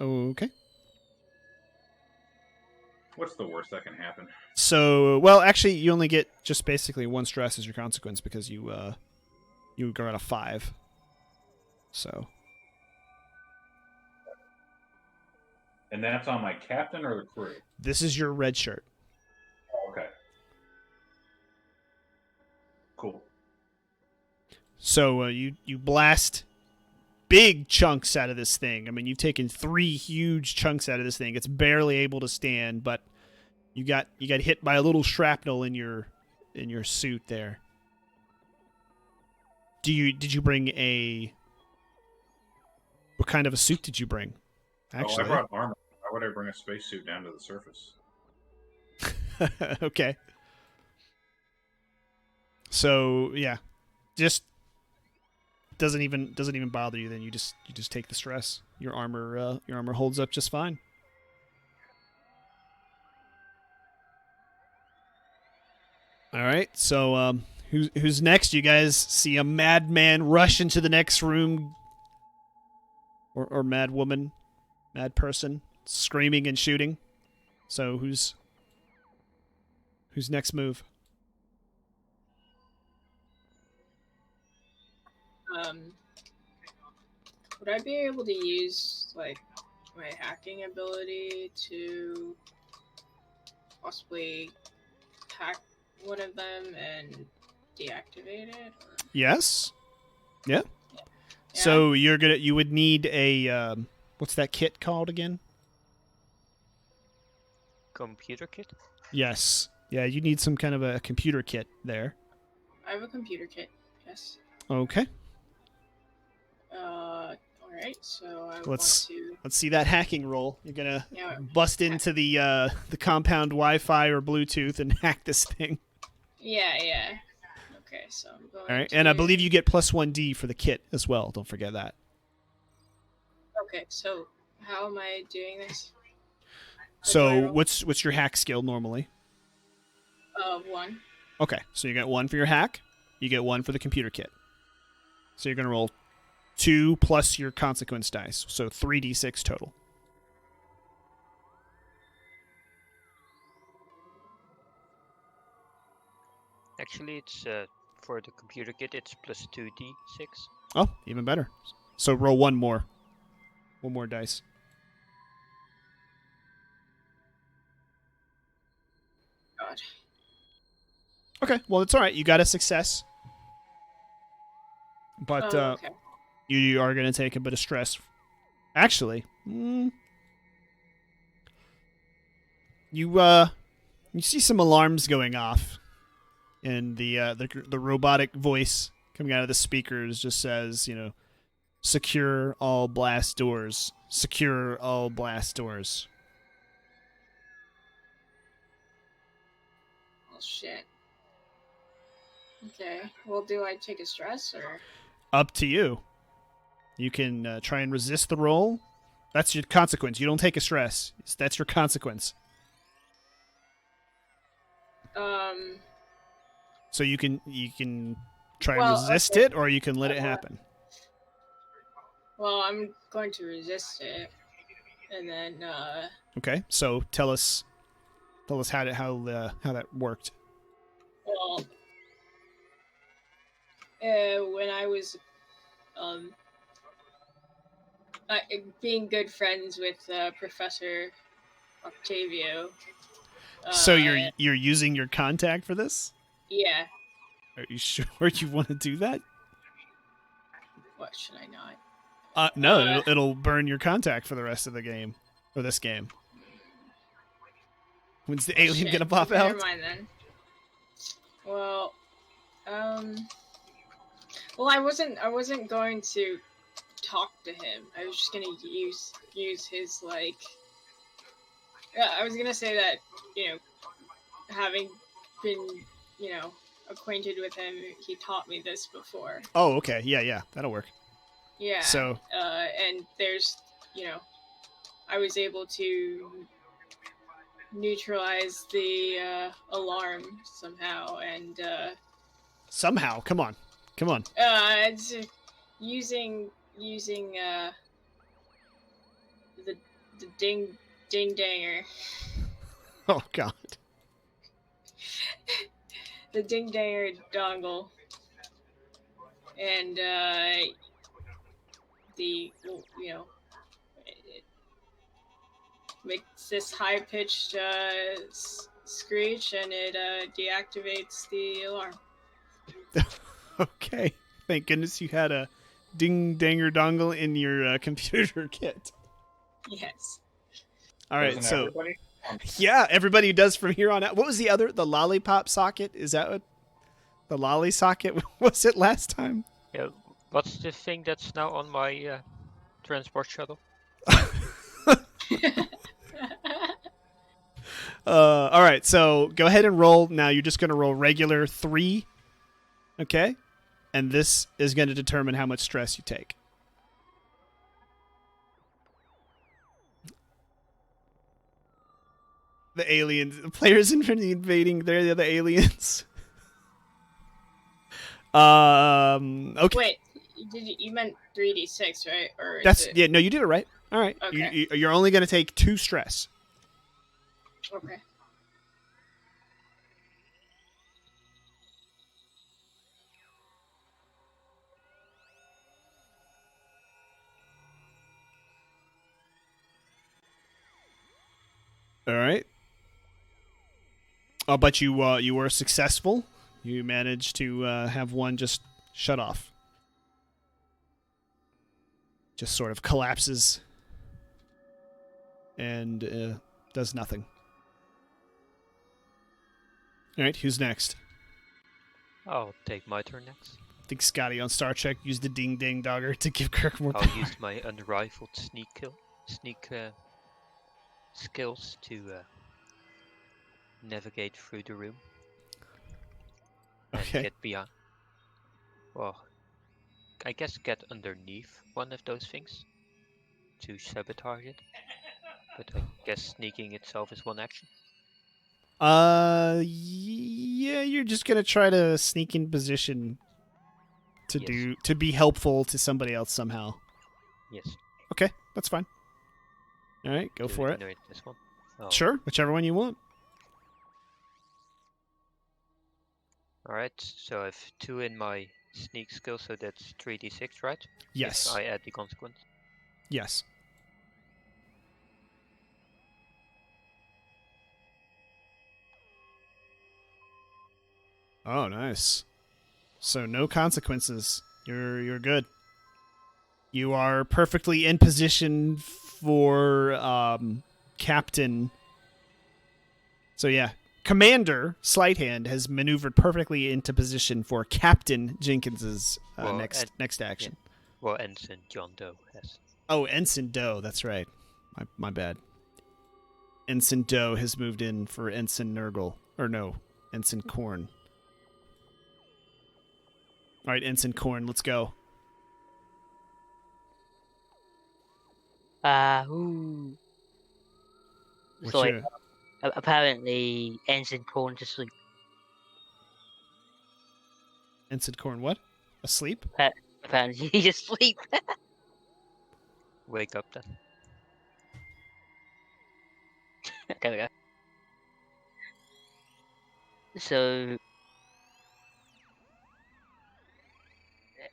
Okay. What's the worst that can happen? So, well, actually, you only get just basically 1 stress as your consequence because you got a 5. So. And that's on my captain or the crew? This is your red shirt. Okay. Cool. So you blast big chunks out of this thing. I mean, you've taken 3 huge chunks out of this thing. It's barely able to stand, but you got hit by a little shrapnel in your suit there. Did you bring what kind of a suit did you bring? Actually, I brought armor. Why would I bring a spacesuit down to the surface? Okay. So yeah, just doesn't even bother you. Then you just take the stress. Your armor holds up just fine. All right. So who's next? You guys see a madman rush into the next room, or mad woman, mad person, screaming and shooting. So who's next move? Would I be able to use like my hacking ability to possibly hack one of them and deactivate it? Or... Yes. Yeah. Yeah. So you would need a what's that kit called again? Computer kit? Yes. Yeah, you need some kind of a computer kit there. I have a computer kit. Yes. Okay. All right. So I Let's want to. see that hacking roll. You're gonna Yeah. bust into the compound Wi-Fi or Bluetooth and hack this thing. Yeah. Yeah. Okay. So I'm going. All right, to... and I believe you get +1D for the kit as well. Don't forget that. Okay. So how am I doing this? So what's your hack skill normally? 1. Okay, so you get 1 for your hack. You get 1 for the computer kit. So you're gonna roll 2 plus your consequence dice, so 3d6 total. Actually, it's for the computer kit. It's +2d6. Oh, even better. So roll 1 more. 1 more dice. God. Okay, well it's all right. You got a success, but Okay. you are gonna take a bit of stress. Actually, you see some alarms going off, and the robotic voice coming out of the speakers just says, secure all blast doors. Secure all blast doors. Oh shit. Okay. Well, do I take a stress or? Up to you. You can try and resist the roll. That's your consequence. You don't take a stress. That's your consequence. So you can try and resist it, or you can let it happen. Well, I'm going to resist it, and then. Okay. So tell us how that worked. Well, when I was being good friends with Professor Octavio. So you're using your contact for this? Yeah. Are you sure you want to do that? What should I not? No, it'll burn your contact for the rest of the game, or this game. When's the alien gonna pop out? Never mind then. Well, well, I wasn't going to talk to him. I was just gonna use his like. Yeah, I was gonna say that having been acquainted with him, he taught me this before. Oh, okay, yeah, that'll work. Yeah. So. And there's I was able to neutralize the alarm somehow, and somehow, come on. it's using the ding danger. Oh God. The ding danger dongle, and it makes this high pitched screech, and it deactivates the alarm. Okay. Thank goodness you had a ding danger dongle in your computer kit. Yes. All right, Doesn't so everybody? yeah, everybody does from here on out. What was the lollipop socket? Is that what the lolly socket was it last time? Yeah. What's the thing that's now on my transport shuttle? All right, so go ahead and roll. Now you're just going to roll regular 3, okay? And this is going to determine how much stress you take. The aliens, the players invading, they're the other aliens. Okay. Wait, you meant 3d6, right? Or Yeah, no, you did it right. All right. Okay. You're only going to take 2 stress. Okay. All right. Oh, but you were successful. You managed to have one just shut off. Just sort of collapses and does nothing. All right, who's next? I'll take my turn next. I think Scotty on Star Trek used the ding ding dogger to give Kirk more I'll power. use my unrivaled sneak skills to navigate through the room and Okay. get beyond. Well, I guess get underneath one of those things to sabotage it. But I guess sneaking itself is one action. Yeah, you're just gonna try to sneak in position to be helpful to somebody else somehow. Yes. Okay, that's fine. All right, go Do for we it. ignore this one? Oh. Sure, whichever one you want. Alright, so I have 2 in my sneak skill, so that's 3d6, right? Yes. If I add the consequence. Yes. Oh, nice. So no consequences. You're good. You are perfectly in position for Captain. So yeah, Commander Sleighthand has maneuvered perfectly into position for Captain Jenkins's Well, next action. Yeah. Well, Ensign John Doe has. Oh, Ensign Doe. That's right. My bad. Ensign Doe has moved in for Ensign Nurgle. Or no, Ensign Korn. All right, Ensign Korn, let's go. Ooh. What's Sorry. your- Apparently, Ensign Corn to sleep. Ensign Korn, what? Asleep? Apparently, he's asleep. Wake up then. There we go. So,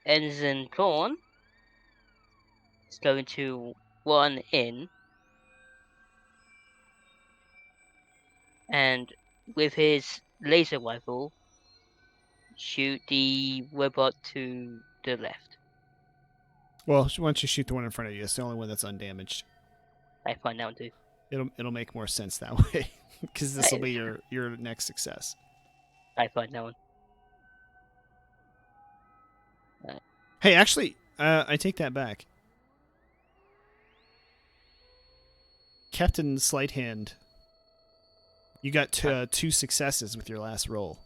Ensign Corn is going to run in and with his laser rifle shoot the robot to the left. Well, why don't you shoot the one in front of you? It's the only one that's undamaged. I find that one too. It'll make more sense that way, because this will be your next success. I find that one. Hey, actually, I take that back. Captain Sleighthand, you got two successes with your last roll.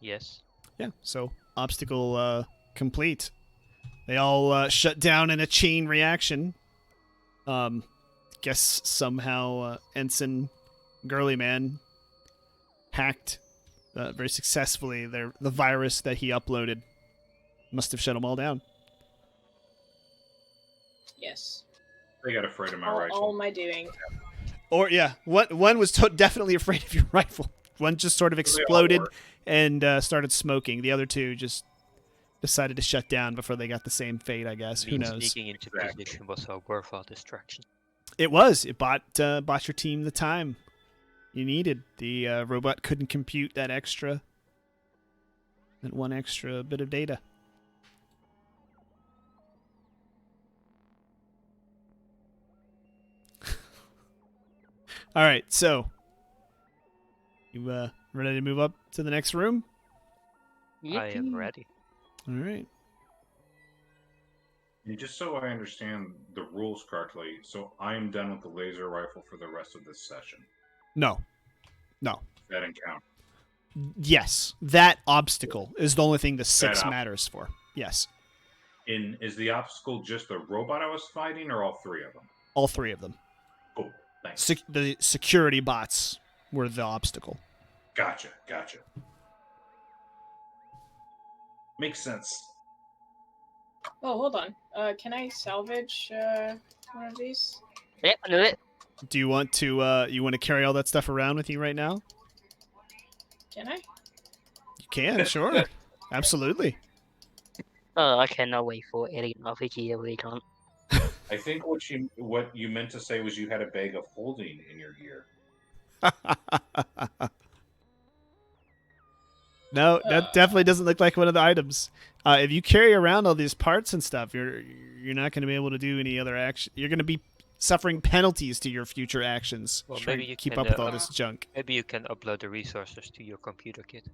Yes. Yeah, so obstacle complete. They all shut down in a chain reaction. Guess somehow Ensign Girly Man hacked very successfully the virus that he uploaded. Must have shut them all down. Yes. They got afraid of my All rifle. my doing. Or yeah, one was definitely afraid of your rifle. One just sort of exploded and started smoking. The other two just decided to shut down before they got the same fate, I guess. Who knows? Sneaking into position was a worthwhile distraction. It was. It bought your team the time you needed. The robot couldn't compute that one extra bit of data. All right, so you ready to move up to the next room? I am ready. All right. And just so I understand the rules correctly, so I'm done with the laser rifle for the rest of this session. No. That encounter. Yes, that obstacle is the only thing the 6 That matters for. Yes, Is the obstacle just the robot I was fighting, or all three of them? all 3 of them. Cool. Thanks. The security bots were the obstacle. Gotcha. Makes sense. Oh, hold on. Can I salvage one of these? Yep, I knew it. Do you want to carry all that stuff around with you right now? Can I? You can, sure. Absolutely. Oh, I cannot wait for Alien RPG. I really can't. I think what you meant to say was you had a bag of holding in your gear. No, that definitely doesn't look like one of the items. If you carry around all these parts and stuff, you're not going to be able to do any other action. You're going to be suffering penalties to your future actions. Well, Trying maybe to you keep can, up with all this junk. Maybe you can upload the resources to your computer kit.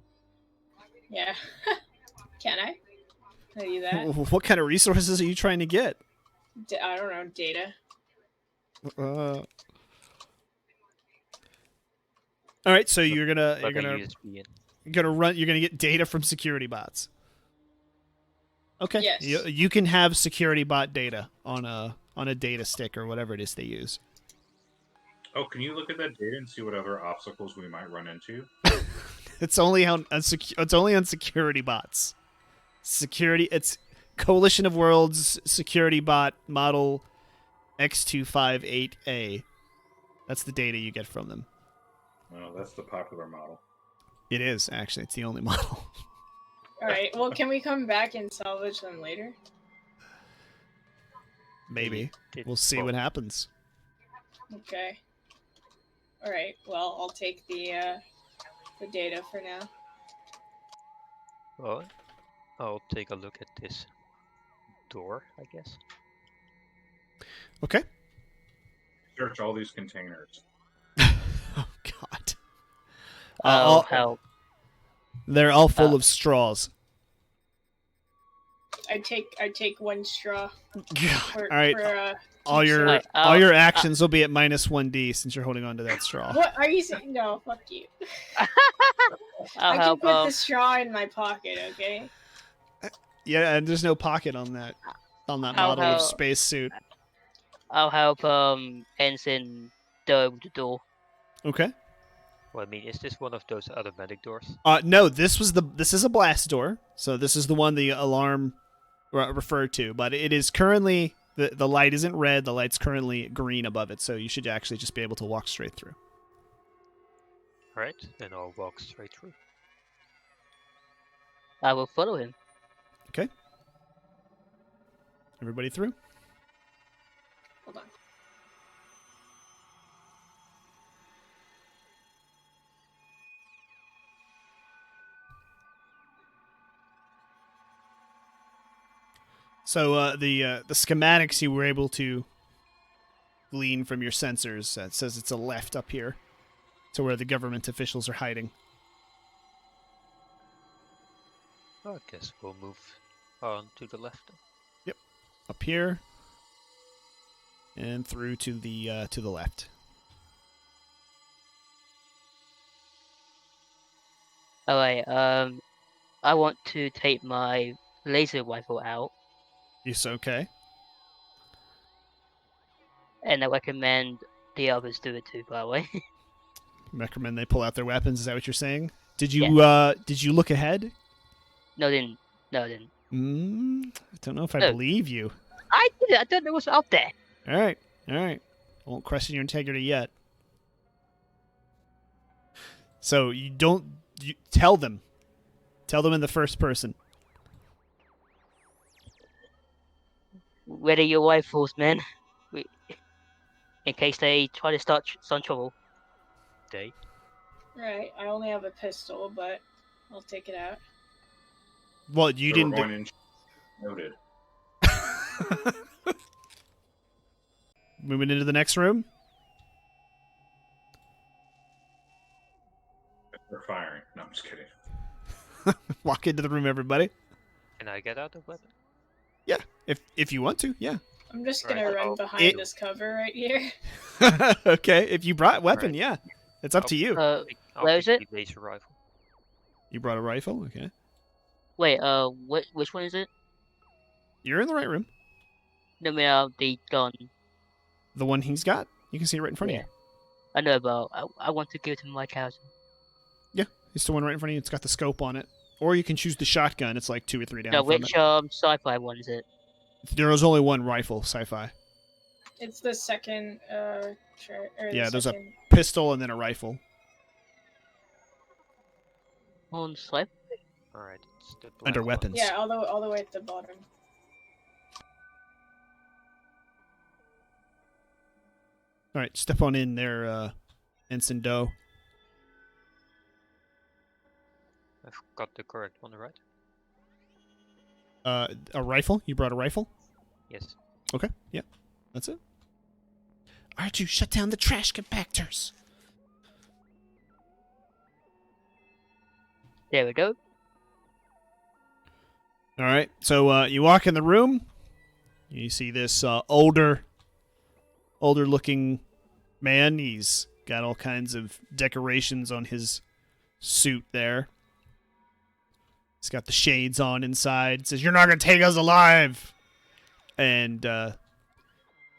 Yeah. Can I? Can I do that? What kind of resources are you trying to get? I don't know. Data. All right, so you're gonna Plug a USB in. you're gonna get data from security bots. Okay. Yes. You can have security bot data on a data stick or whatever it is they use. Oh, can you look at that data and see what other obstacles we might run into? It's only on security bots. It's Coalition of Worlds security bot model X258A. That's the data you get from them. Oh, that's the popular model. It is, actually. It's the only model. Alright, well, can we come back and salvage them later? Maybe. We'll see what happens. Okay. Alright, well, I'll take the data for now. Well, I'll take a look at this door, I guess. Okay. Search all these containers. Oh, God. Oh, help. They're all full of straws. I take one straw. All right. For, all your actions will be at -1d since you're holding on to that straw. What are you saying? No, fuck you. I'll I can help. put the straw in my pocket, okay? Yeah, and there's no pocket on that model of spacesuit. I'll help Ensign open the door. Okay. Well, I mean, is this one of those automatic doors? No, this is a blast door. So this is the one the alarm referred to, but it is currently the light isn't red. The light's currently green above it, so you should actually just be able to walk straight through. Right, then I'll walk straight through. I will follow him. Okay. Everybody through? Hold on. So the schematics you were able to glean from your sensors, it says it's a left up here to where the government officials are hiding. I guess we'll move on to the left. Yep, up here and through to the left. Alright, I want to take my laser rifle out, It's okay. and I recommend the others do it too, by the way. Recommend they pull out their weapons. Is that what you're saying? Did you look ahead? No, I didn't. I don't know if I No. believe you. I did. I don't know what's up there. All right. I won't question your integrity yet. So you tell them. Tell them in the first person. Ready your rifles, men. In case they try to start some trouble. Day. Right, I only have a pistol, but I'll take it out. Well, you So didn't. we're going in. Noted. Moving into the next room. They're firing. No, I'm just kidding. Walk into the room, everybody. Can I get out the weapon? Yeah, if you want to, yeah. I'm just gonna Right. run behind this cover right here. Okay, if you brought a weapon, Right. yeah, it's up to you. I'll Where is pick it? the laser rifle. You brought a rifle, okay. Wait, which one is it? You're in the right room. No, the gun. The one he's got, you can see it right in front Yeah. of you. I know, but I want to give it to my cousin. Yeah, it's the one right in front of you. It's got the scope on it. Or you can choose the shotgun. It's like 2 or 3 down No, from which it. sci-fi one is it? There is only one rifle, Sci-Fi. It's the second, Yeah, there's a pistol and then a rifle. On sci-fi? Alright, it's the black Under one. weapons. Yeah, all the way at the bottom. All right, step on in there, Ensign Doe. I've got the correct one, right? A rifle? You brought a rifle? Yes. Okay, yeah, that's it. R2, shut down the trash compactors. There we go. All right. So you walk in the room. You see this older-looking man. He's got all kinds of decorations on his suit there. He's got the shades on inside. It says, "You're not going to take us alive." And the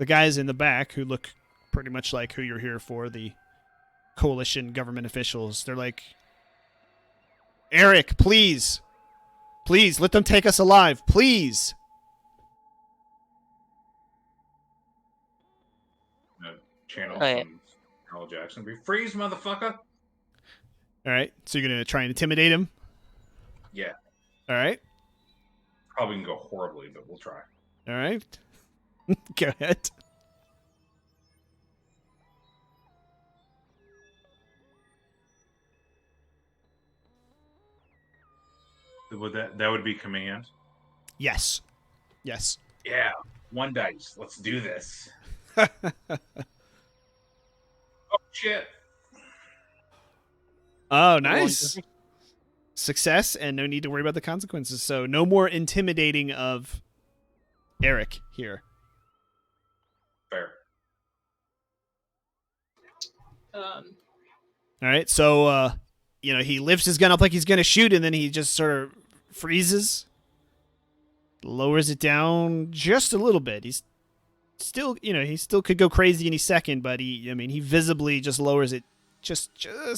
guys in the back who look pretty much like who you're here for, the coalition government officials, they're like, "Eric, please. Please, let them take us alive. Please." Channel Oh, yeah. some Samuel Jackson. Be freeze, motherfucker. All right. So you're going to try and intimidate him? Yeah. All right. Probably can go horribly, but we'll try. All right. Go ahead. That would be command. Yes. Yes. Yeah. 1 dice. Let's do this. Oh shit. Oh, nice. Success, and no need to worry about the consequences. So no more intimidating of Eric here. Fair. All right. So he lifts his gun up like he's gonna shoot, and then he just sort of freezes, lowers it down just a little bit. He's still, he still could go crazy any second, but he visibly just lowers it just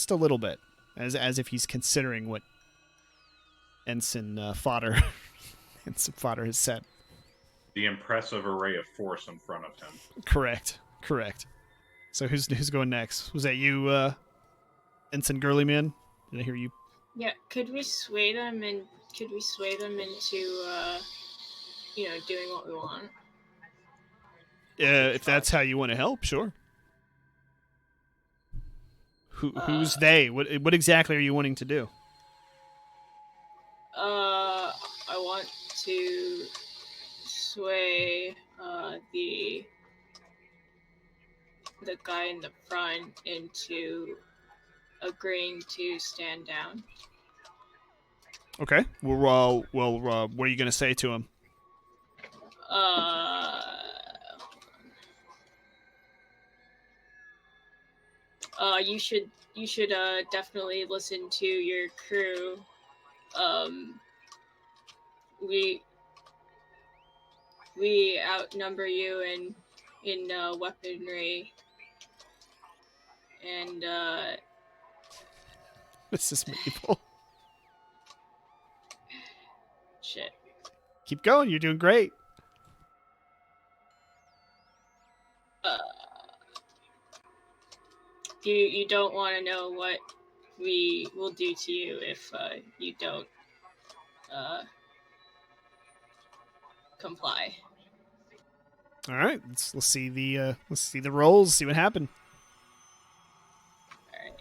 a little bit, as if he's considering what Ensign Fodder has said. The impressive array of force in front of him. Correct. So who's going next? Was that you, Ensign Girlyman? Did I hear you? Yeah, could we sway them into doing what we want? If that's how you want to help, sure. Who's they? What exactly are you wanting to do? I want to sway the guy in the front into agreeing to stand down. Okay. Well, what are you going to say to him? You should definitely listen to your crew. We outnumber you in weaponry, and This is medieval. shit. Keep going. You're doing great. You don't want to know what we will do to you if you don't comply. All right. Let's see the rolls. See what happened. All right.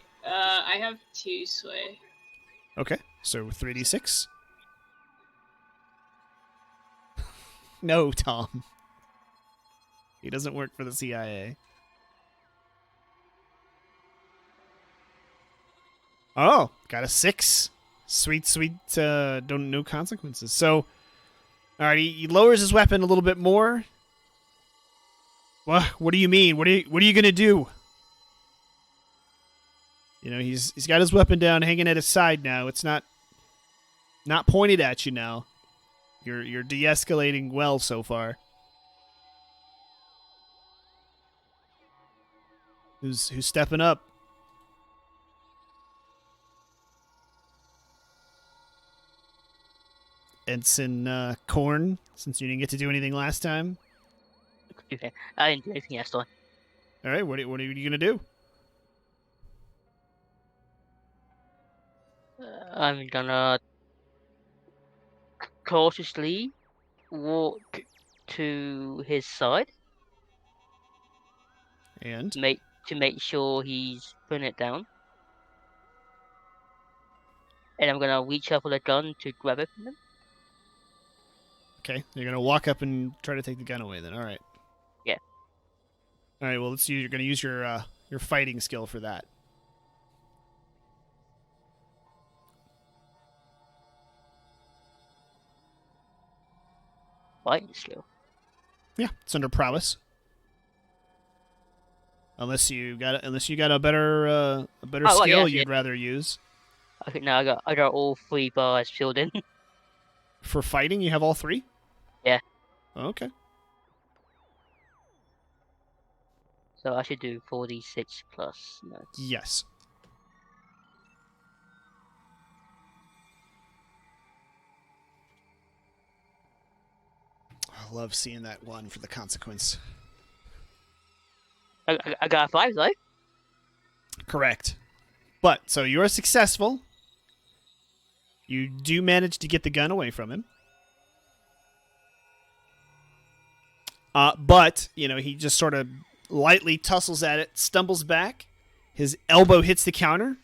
I have 2 sway. Okay. So 3d6. No, Tom. He doesn't work for the CIA. Oh, got a 6. Sweet. No consequences. So, all right, he lowers his weapon a little bit more. What do you mean? What are you gonna do? He's got his weapon down, hanging at his side now. It's not pointed at you now. You're de-escalating well so far. Who's stepping up? Ensign Korn, since you didn't get to do anything last time. Okay. I didn't do anything last time. All right, what are you gonna do? I'm gonna cautiously walk to his side, And to make sure he's putting it down, and I'm gonna reach up with a gun to grab it from him. okay, you're gonna walk up and try to take the gun away. Then, all right. Yeah. All right. Well, let's see. You're going to use your fighting skill for that. Fighting skill. Yeah, it's under prowess. Unless you got a better skill yes, you'd rather use. Okay, now I got all 3 bars filled in. For fighting, you have all 3? Yeah. Okay. So I should do 46 plus. No. Yes. I love seeing that one for the consequence. I got a 5 though. Correct. But, so you are successful. You do manage to get the gun away from him. But, he just sort of lightly tussles at it, stumbles back. His elbow hits the counter.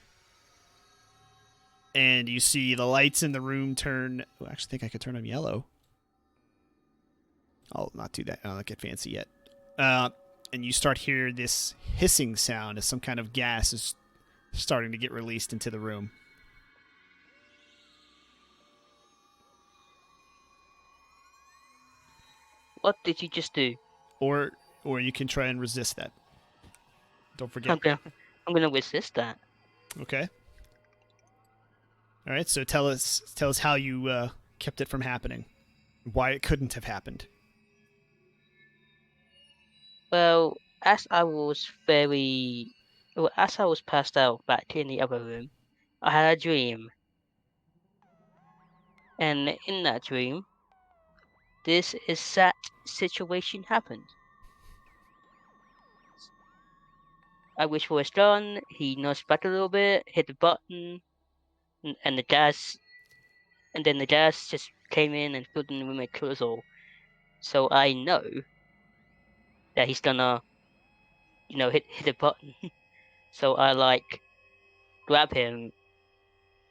And you see the lights in the room turn... Oh, I actually think I could turn them yellow. I'll not do that. I'll not get fancy yet. And you start hearing this hissing sound as some kind of gas is starting to get released into the room. What did you just do? Or you can try and resist that. Don't forget. I'm gonna resist that. Okay. All right. So tell us how you kept it from happening. Why it couldn't have happened. Well, as I was passed out back in the other room, I had a dream. And in that dream, this exact situation happened. I wish for his gun, he nudged back a little bit, hit the button, and the gas just came in and filled in the room and killed us all. So I know that he's gonna, hit a button. So I grab him.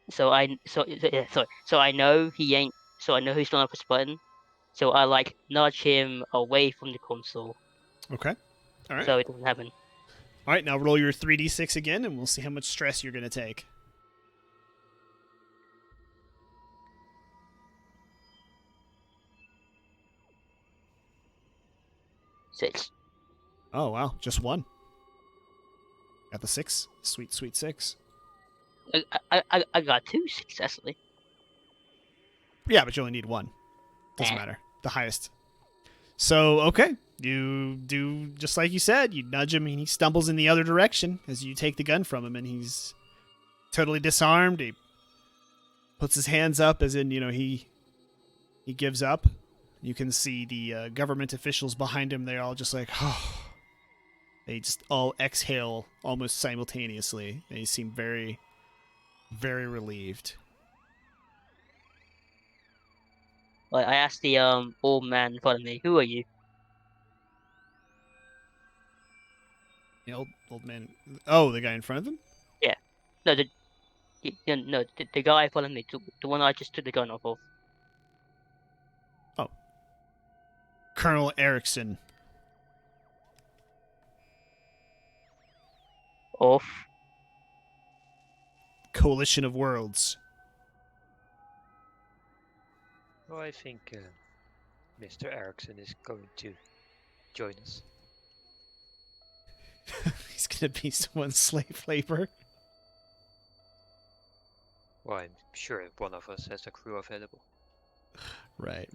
So I know he ain't. So I know he's gonna press the button. So I nudge him away from the console. Okay. All right. So it doesn't happen. All right. Now roll your 3d6 again, and we'll see how much stress you're going to take. Six. Oh wow, just one. Got the 6. Sweet, sweet 6. I got 2 successfully. Yeah, but you only need 1. Doesn't matter. The highest. So, okay. You do just like you said. You nudge him, and he stumbles in the other direction as you take the gun from him, and he's totally disarmed. He puts his hands up as in, he gives up. You can see the government officials behind him. They're all just like, oh. They just all exhale almost simultaneously. They seem very, very relieved. I asked the old man in front of me, "Who are you?" The old man. Oh, the guy in front of him? Yeah. No, the guy in front of me, the one I just took the gun off of. Oh. Colonel Erickson. Off. Coalition of Worlds. Well, I think Mr. Erickson is going to join us. He's going to be someone's slave labor. Well, I'm sure one of us has a crew available. Right.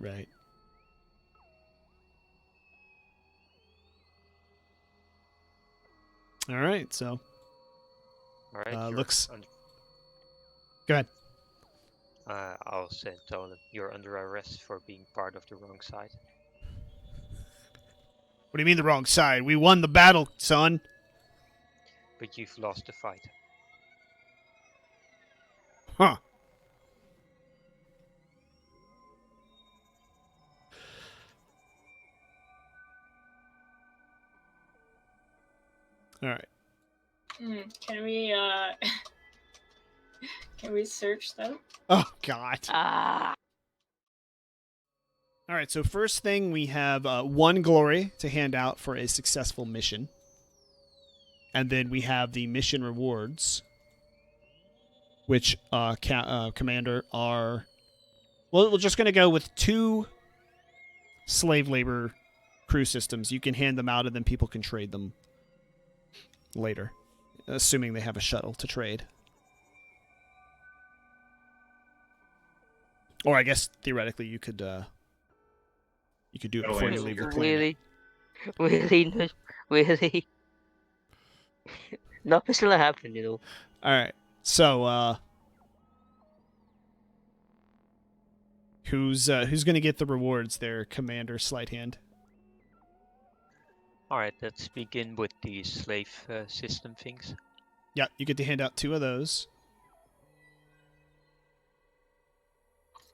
All right, so. All right. Looks. Go ahead. I'll tell them you're under arrest for being part of the wrong side. What do you mean the wrong side? We won the battle, son. But you've lost the fight. Huh. All right. Can we can we search them? Oh God. Ah. All right. So first thing, we have 1 glory to hand out for a successful mission. And then we have the mission rewards, which Commander are. Well, we're just going to go with 2 slave labor crew systems. You can hand them out, and then people can trade them later, assuming they have a shuttle to trade. Or I guess theoretically you could do it before you leave the planet. Really. Nothing's gonna happen, you know. All right. So who's going to get the rewards there, Commander Sleight Hand? Alright, let's begin with the slave system things. Yeah, you get to hand out 2 of those.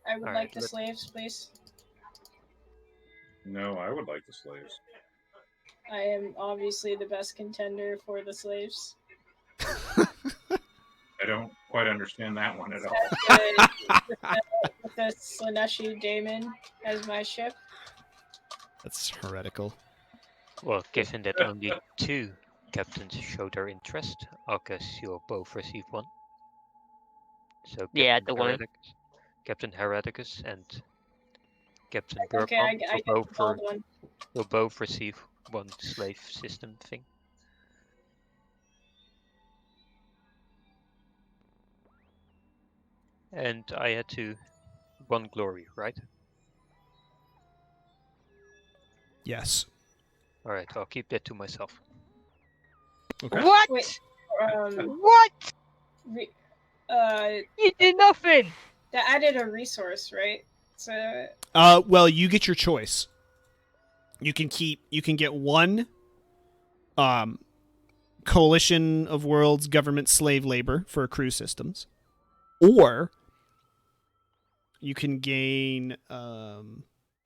I would All like right, the slaves, please. No, I would like the slaves. I am obviously the best contender for the slaves. I don't quite understand that one at all. With the Slaneshi Daemon as my ship. That's heretical. Well, given that only 2 captains show their interest, I guess you'll both receive 1. So Yeah, Captain the one. Captain Hereticus and Captain Okay, Bergman I get the gold one. will both receive 1 slave system thing. And I had to 1 glory, right? Yes. Alright, I'll keep that to myself. Okay. What? Wait, What? You You did nothing. that added a resource, right? So Well, you get your choice. You can get 1 coalition of worlds government slave labor for crew systems, or you can gain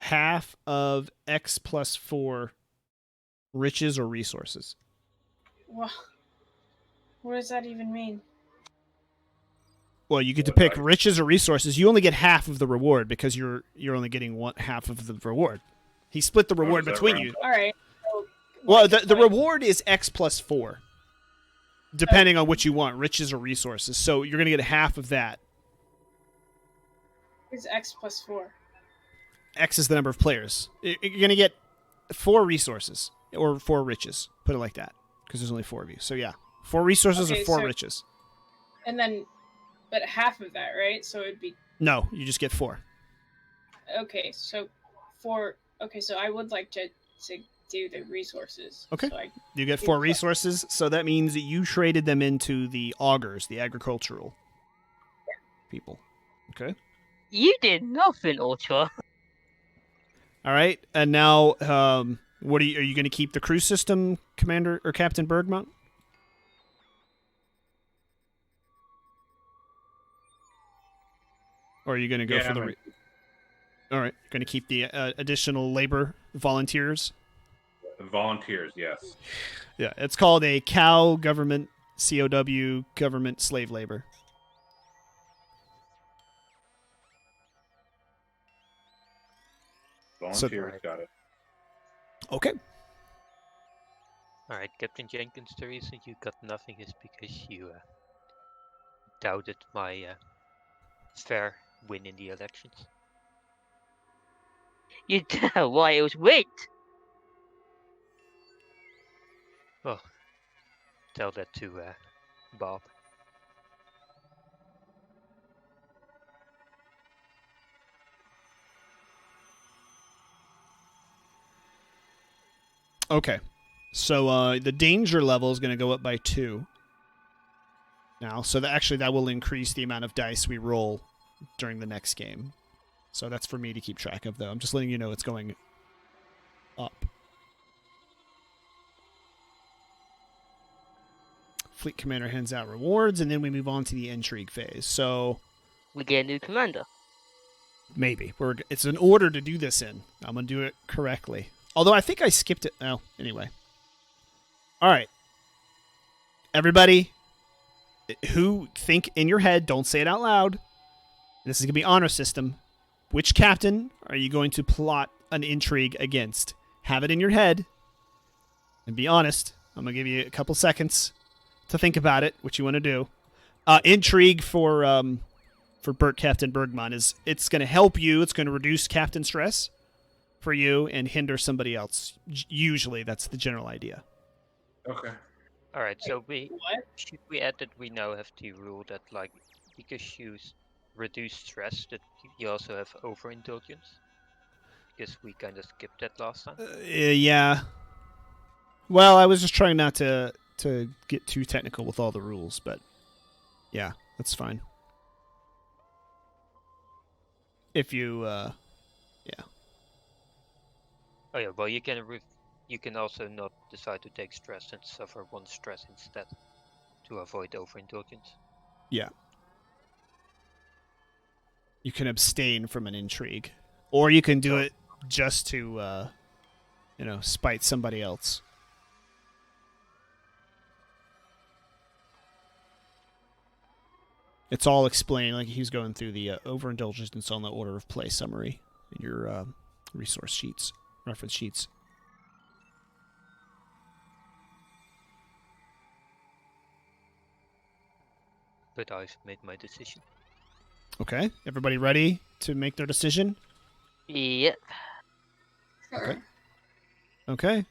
half of X plus 4 riches or resources. what does that even mean? Well, you get to pick riches or resources. You only get half of the reward because you're only getting half of the reward. He split the reward between you. All right. So, Well, the reward is X plus 4, depending on what you want, riches or resources. So you're going to get half of that. is X plus 4. X is the number of players. You're going to get 4 resources or 4 riches. Put it like that, because there's only 4 of you. So yeah, 4 resources or 4 riches. And then, but half of that, right? So it'd be No, you just get 4. okay. So 4. Okay, so I would like to do the resources. Okay. So You get 4 resources, so that means that you traded them into the augurs, the agricultural people. Okay. You did nothing, Ultra. All right, and now, what are you going to keep the crew system, Commander or Captain Bergmont? Or are you going to go for the? All right, going to keep the additional labor volunteers. Volunteers, yes. Yeah, it's called a cow government, COW government slave labor. Volunteers, got it. Okay. Alright, Captain Jenkins, the reason you got nothing is because you doubted my fair win in the elections. You tell why it was rigged. Well, tell that to Bob. Okay. So the danger level is going to go up by 2 now. So that will increase the amount of dice we roll during the next game. So that's for me to keep track of, though. I'm just letting you know it's going up. Fleet Commander hands out rewards, and then we move on to the intrigue phase. So We get a new commander. maybe. It's an order to do this in. I'm going to do it correctly. Although I think I skipped it. Oh, anyway. All right. Everybody who think in your head, don't say it out loud. This is going to be honor system. Which captain are you going to plot an intrigue against? Have it in your head and be honest. I'm gonna give you a couple seconds to think about it. What you want to do? Intrigue for Captain Bergman is it's gonna help you. It's gonna reduce captain stress for you and hinder somebody else. Usually, that's the general idea. Okay. All right, so What? should we add that we now have the rule that like because you reduce stress, that you also have overindulgence? Because we kind of skipped that last time. Yeah. Well, I was just trying not to get too technical with all the rules, but yeah, that's fine. If you, yeah. Oh yeah, well you can also not decide to take stress and suffer one stress instead to avoid overindulgence. Yeah. You can abstain from an intrigue. Or you can do it just to, spite somebody else. It's all explained, like he's going through the overindulgence on the order of play summary in your resource sheets, reference sheets. But I've made my decision. Okay, everybody ready to make their decision? Yep. Okay. Okay.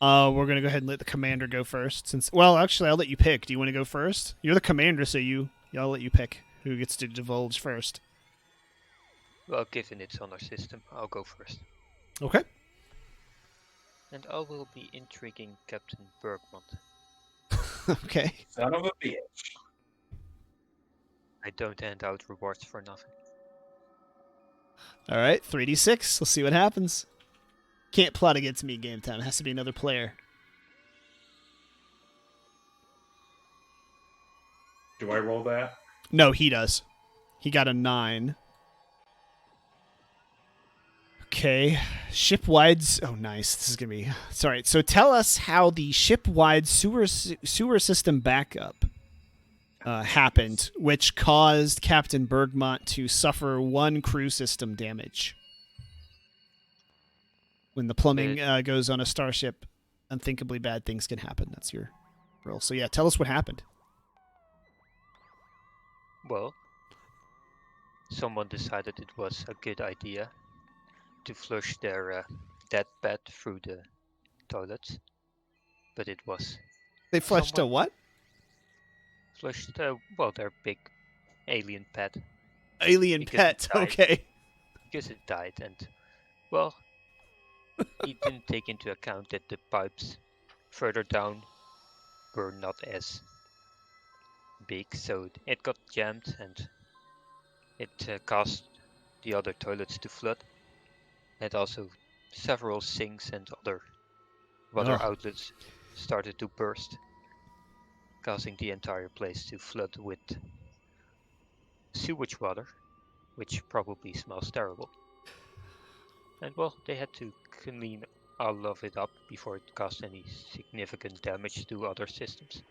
We're gonna go ahead and let the commander go first. Actually, I'll let you pick. Do you want to go first? You're the commander, so I'll let you pick who gets to divulge first. Well, given it's on our system, I'll go first. Okay. And I will be intriguing Captain Bergman. Okay. Son of a bitch. I don't hand out rewards for nothing. All right, 3d6. Let's see what happens. Can't plot against me game time. It has to be another player. Do I roll that? No, he does. He got a 9. Okay. Ship-wide... Oh, nice. This is going to be... Sorry. So tell us how the ship-wide sewer system backup happened, which caused Captain Bergmont to suffer 1 crew system damage. When the plumbing goes on a starship, unthinkably bad things can happen. That's your role. So yeah, tell us what happened. Well, someone decided it was a good idea to flush their dead pet through the toilets, but it was... They flushed a what? Flushed, their big alien pet. Alien pet, okay. Because it died, and, well, he didn't take into account that the pipes further down were not as big, so it got jammed and it caused the other toilets to flood. And also several sinks and other water outlets started to burst, causing the entire place to flood with sewage water, which probably smells terrible. And well, they had to clean all of it up before it caused any significant damage to other systems.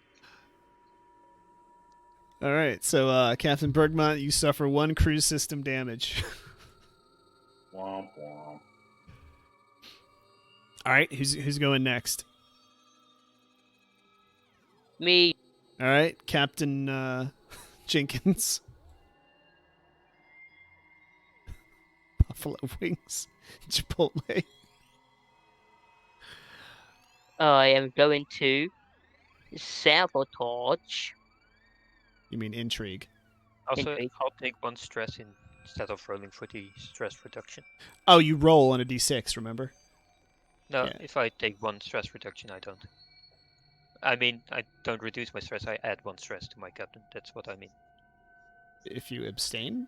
All right, so Captain Bergmont, you suffer 1 crew system damage. Womp womp. All right, who's going next? Me. All right, Captain Jenkins. Buffalo wings, Chipotle. I am going to sabotage. You mean intrigue? Also, Intrigue. I'll take 1 stress instead of rolling for the stress reduction. Oh, you roll on a d6, remember? No, Yeah. if I take 1 stress reduction, I don't. I mean, I don't reduce my stress, I add 1 stress to my captain. That's what I mean. If you abstain?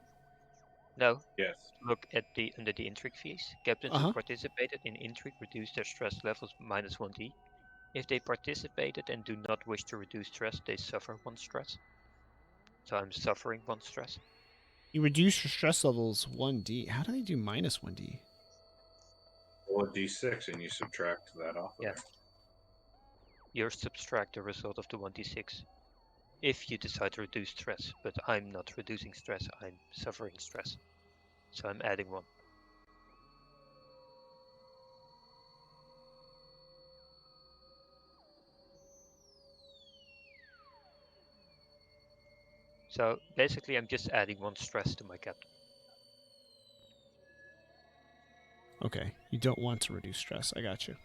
No. Yes. Look at under the intrigue fees. Captains who participated in intrigue reduce their stress levels minus 1d. If they participated and do not wish to reduce stress, they suffer 1 stress. So I'm suffering 1 stress. You reduce your stress levels 1d. How do they do minus 1d? Roll a d6 and you subtract that off. Yeah. You subtract the result of the 1d6 if you decide to reduce stress, but I'm not reducing stress, I'm suffering stress. So I'm adding 1. So basically, I'm just adding 1 stress to my captain. Okay, you don't want to reduce stress. I got you.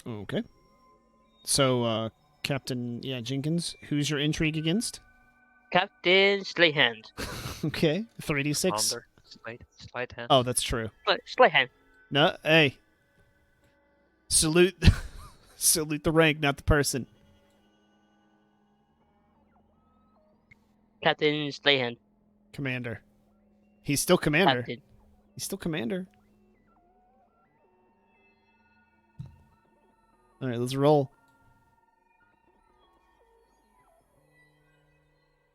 No. Okay. So, Captain Jenkins, who's your intrigue against? Captain Slayhand. Okay, 3d6. Commander, slide hand. Oh, that's true. Slayhand. No, hey. Salute, salute the rank, not the person. Captain Slayhand. Commander. He's still commander. Captain. He's still commander. All right, let's roll.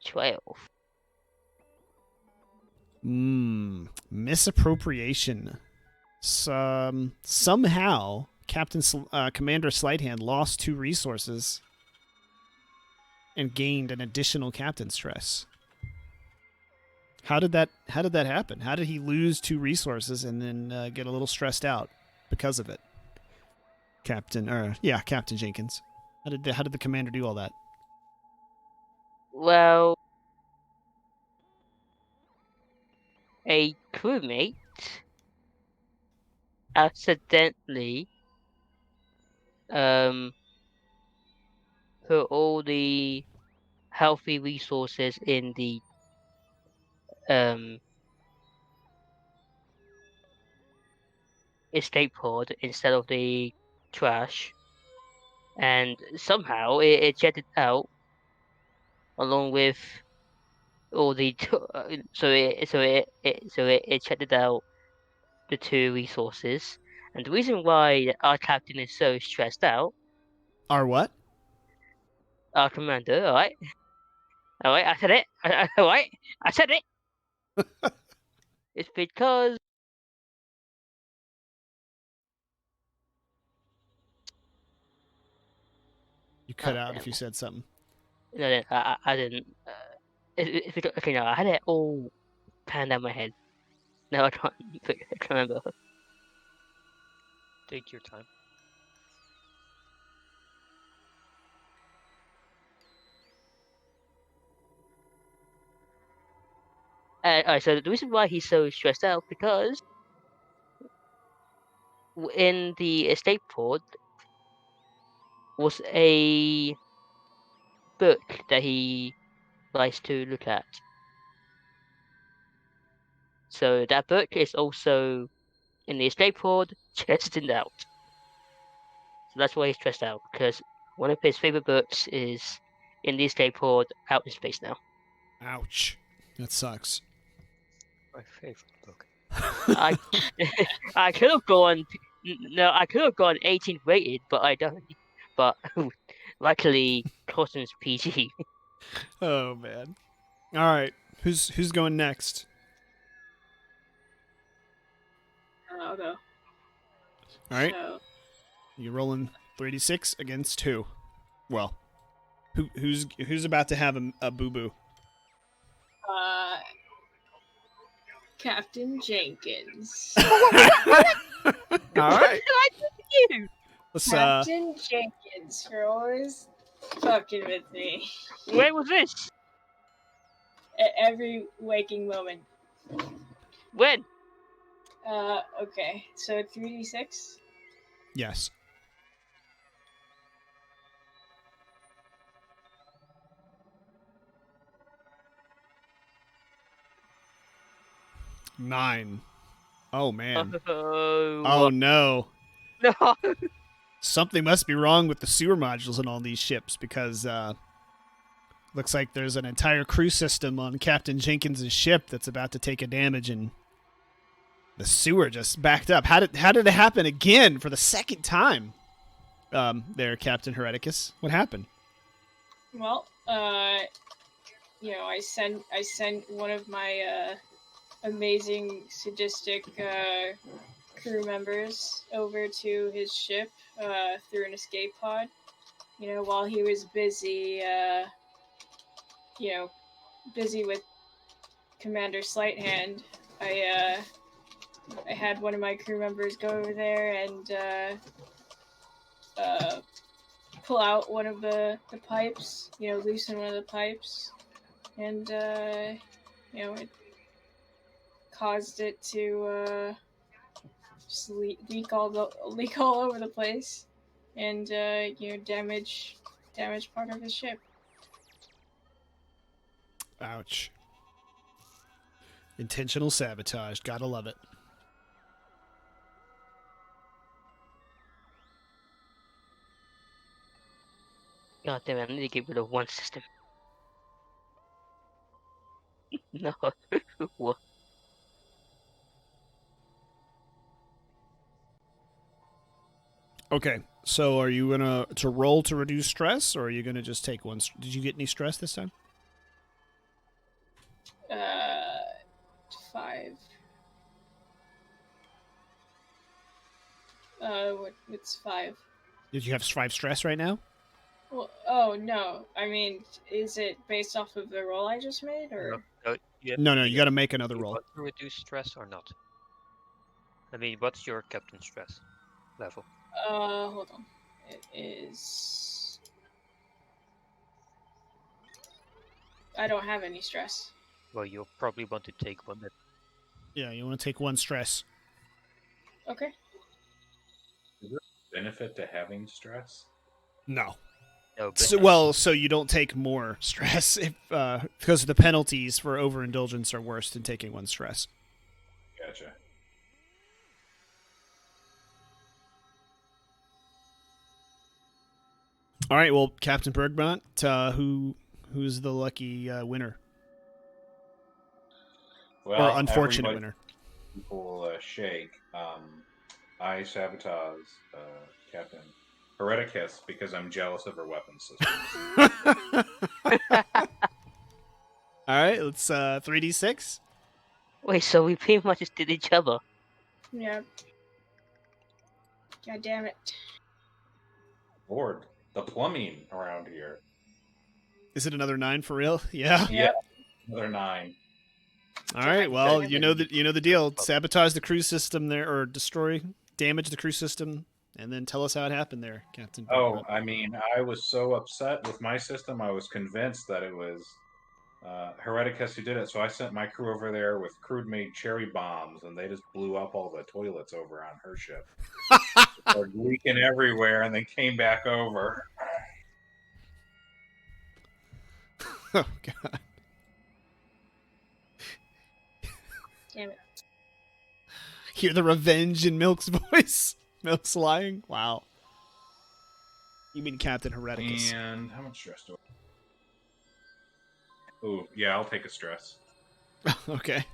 12. Misappropriation. Somehow, Commander Sleighthand lost 2 resources and gained an additional captain stress. How did that happen? How did he lose 2 resources and then get a little stressed out because of it? Captain Jenkins. How did the commander do all that? Well, a crewmate accidentally put all the healthy resources in the escape pod instead of the trash, and somehow it jetted out along with all the so it jetted out the 2 resources. And the reason why our captain is so stressed out, Our what? our commander, alright, I said it, alright, I said it. It's because You cut out if you said something. no, I didn't. Okay, no, I had it all planned out in my head. No, I can't remember. Take your time. Alright, so the reason why he's so stressed out because in the escape pod was a book that he likes to look at. So that book is also in the escape pod, jettisoned out. So that's why he's stressed out, because one of his favorite books is in the escape pod, out in space now. Ouch. That sucks. My favorite book. I I could have gone 18 rated, but I don't. But luckily, Cosmos PG. Oh man. All right. Who's going next? I'll go. All right. So, You're rolling 3d6 against 2. Well, who's about to have a boo boo? Captain Jenkins. All right. What did I do to you? Let's Captain Jenkins, for always fucking with me. When was this? At every waking moment. When? Okay. So 3d6? yes. Nine. Oh man. Oh no. No. Something must be wrong with the sewer modules on all these ships because looks like there's an entire crew system on Captain Jenkins' ship that's about to take a damage and the sewer just backed up. How did it happen again for the second time? There, Captain Hereticus. What happened? Well, I sent one of my amazing sadistic crew members over to his ship through an escape pod. While he was busy, busy with Commander Sleighthand, I had one of my crew members go over there and pull out one of the pipes, loosen one of the pipes, and it caused it to just leak all over the place, and damage part of his ship. Ouch. Intentional sabotage. Gotta love it. God damn it, I need to get rid of one system. No. What? Okay, so are you gonna roll to reduce stress, or are you gonna just take one? Did you get any stress this time? 5. What's 5? Did you have 5 stress right now? Well, oh no. I mean, is it based off of the roll I just made, or? No, you got to make another you roll. want to reduce stress or not? I mean, what's your captain stress level? Hold on. It is. I don't have any stress. Well, you'll probably want to take one. Yeah, you want to take 1 stress. Okay. Is there a benefit to having stress? No. No, So you don't take more stress if because the penalties for overindulgence are worse than taking 1 stress. Gotcha. All right, well, Captain Bergmont, who's the lucky winner Well, or unfortunate everybody- winner? People shake. I sabotage Captain Hereticus because I'm jealous of her weapon system. All right, let's 3d6. Wait, so we pretty much just did each other. Yeah. God damn it. Lord, the plumbing around here. Is it another 9 for real? Yeah. Yep. Another 9. All right. Well, you know the deal. Sabotage the crew system there, or damage the crew system, and then tell us how it happened there, Captain. Oh, Bergmont. I mean, I was so upset with my system. I was convinced that it was Hereticus who did it. So I sent my crew over there with crude-made cherry bombs, and they just blew up all the toilets over on her ship. They're leaking everywhere, and they came back over. Oh God. Damn it. Hear the revenge in Milk's voice. Milk's lying. Wow. You mean Captain Hereticus? And how much stress do I? Oh, yeah, I'll take a stress. Okay.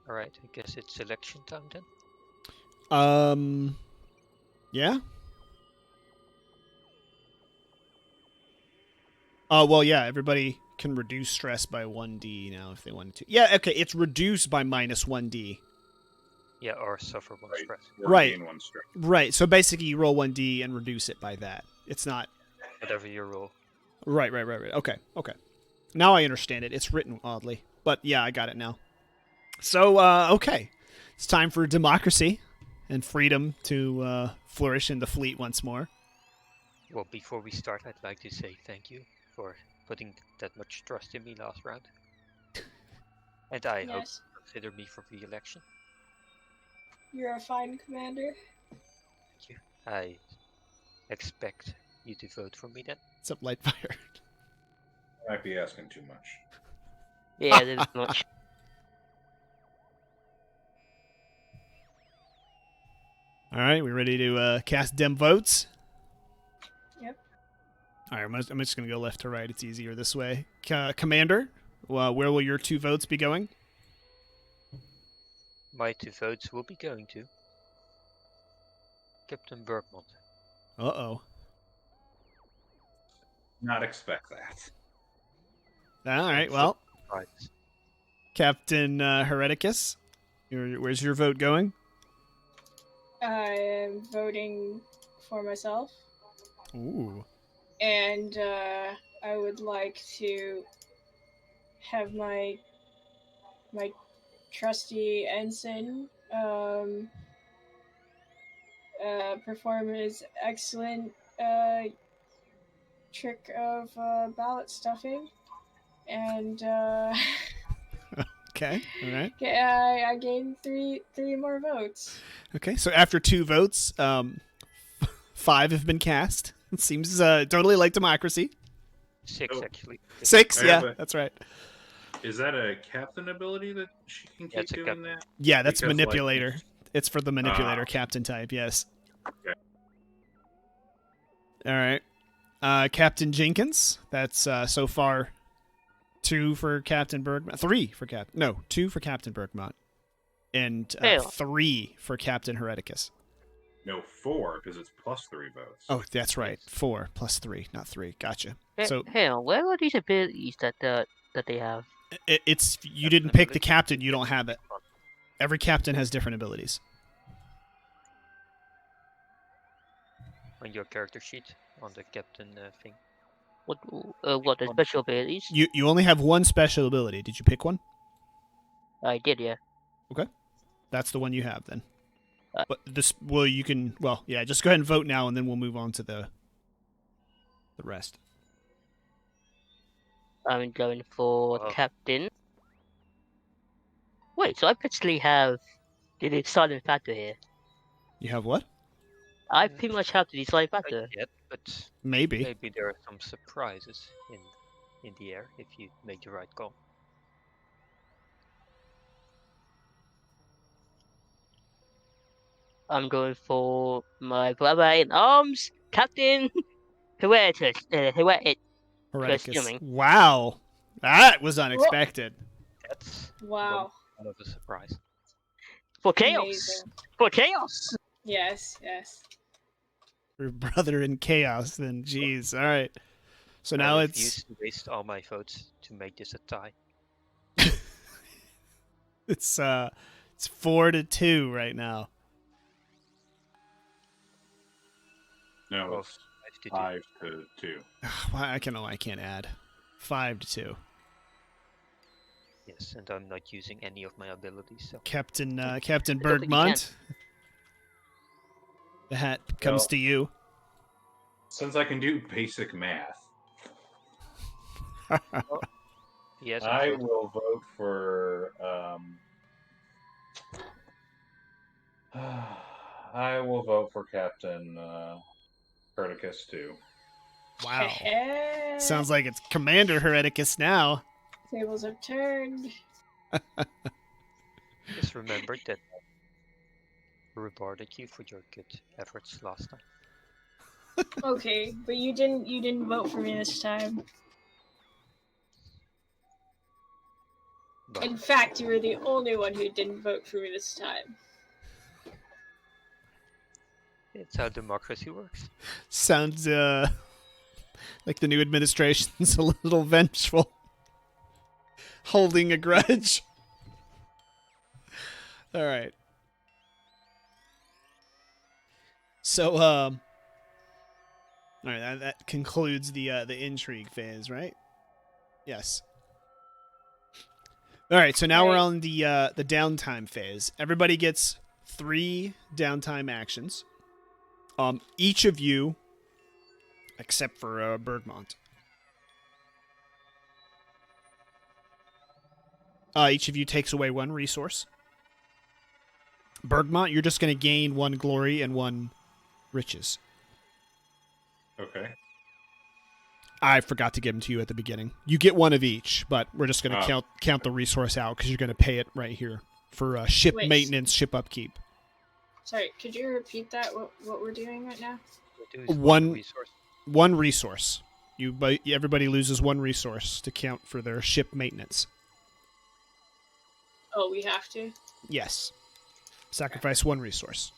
All right, I guess it's selection time then. Yeah. Well, yeah. Everybody can reduce stress by 1d now if they wanted to. Yeah. Okay. It's reduced by -1d. Yeah, or suffer 1 stress. Or Right. gain 1 stress. Right. So basically, you roll 1d and reduce it by that. It's not. Whatever you roll. Right. Okay. Now I understand it. It's written oddly, but yeah, I got it now. So, okay. It's time for democracy and freedom to flourish in the fleet once more. Well, before we start, I'd like to say thank you for putting that much trust in me last round. And I hope Yes. you consider me for re-election. You're a fine commander. Thank you. I expect you to vote for me then. What's up, Lightfire? I might be asking too much. Yeah, there's much. All right, we ready to cast dem votes? Yep. All right, I'm just going to go left to right. It's easier this way. Commander, where will your 2 votes be going? My 2 votes will be going to Captain Bergmont. Uh-oh. Not expect that. All right, well, Right. Captain Hereticus, where's your vote going? I am voting for myself. Ooh. And I would like to have my trusty ensign perform his excellent trick of ballot stuffing, and Okay. All right. I gained three more votes. Okay. So after 2 votes, 5 have been cast. It seems totally like democracy. 6 Oh. actually. 6. I Yeah, have a- that's right. Is that a captain ability that she can Yeah, keep it's a doing captain. that? Yeah, that's Because, like, manipulator. It's for the manipulator Ah. captain type. Yes. Okay. All right. Captain Jenkins. That's so far 2 for Captain Bergmont. 3 for Captain. No, 2 for Captain Bergmont, and Hell. 3 for Captain Hereticus. No, 4 because it's plus 3 votes. Oh, that's right. 4 plus 3, not 3. Gotcha. So Hell, where are these abilities that they have? it's you Captain didn't pick the ability. captain. You don't have it. Every captain has different abilities. On your character sheet, on the captain thing. What the special abilities? You only have one special ability. Did you pick one? I did, yeah. That's the one you have then. Uh, But this, well, you can, well, yeah, just go ahead and vote now, and then we'll move on to the rest. I'm going for Oh. captain. Wait, so I actually have the deciding factor here. You have what? I pretty much have the deciding Not factor. yet, but Maybe. maybe there are some surprises in the air if you make the right call. I'm going for my brother in arms, Captain Heretic. Hereticus. assuming. Wow, that was unexpected. That's Wow. one of a surprise. For chaos! Amazing. For chaos! Yes, yes. Your brother in chaos. Then, jeez. All right. So I now refuse to waste all my votes to make this a tie. it's 4-2 right now. No, Oh, it's 5 to 2. 5 to 2. I can't add. 5-2. Yes, and I'm not using any of my abilities, so Captain don't think you Bergmont. The hat comes Well- to you. Since I can do basic math, yes, I will vote for. I will vote for Captain Perticus too. Wow. Sounds like it's Commander Hereticus now. Tables have turned. just remember that I rewarded you for your good efforts last time. Okay, but you didn't vote for me this time. But In fact, you were the only one who didn't vote for me this time. it's how democracy works. Sounds like the new administration's a little vengeful. Holding a grudge. All right. So all right, that concludes the intrigue phase, right? Yes. All right, so now we're Right. on the downtime phase. Everybody gets 3 downtime actions. Each of you, except for Bergmont, each of you takes away 1 resource. Bergmont, you're just going to gain 1 glory and 1 riches. Okay. I forgot to give them to you at the beginning. You get 1 of each, but we're just going to count the resource out because you're going to pay it right here for ship Wait. maintenance, ship upkeep. Sorry, could you repeat that? What we're doing right now? What do is One- resource. 1 resource. Everybody loses 1 resource to count for their ship maintenance. Oh, we have to. Yes. Sacrifice 1 resource.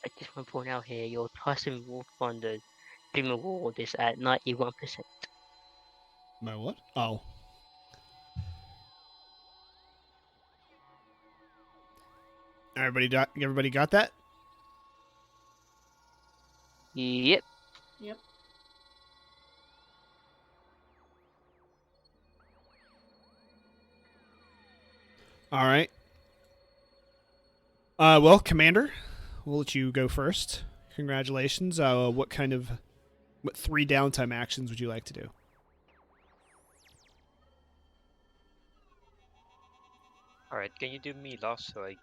I just want to point out here, your custom reward on the dream reward is at 91%. My what? Oh. Everybody got that? Yep. All right. Well, Commander, we'll let you go first. Congratulations. What 3 downtime actions would you like to do? All right, can you do me last so I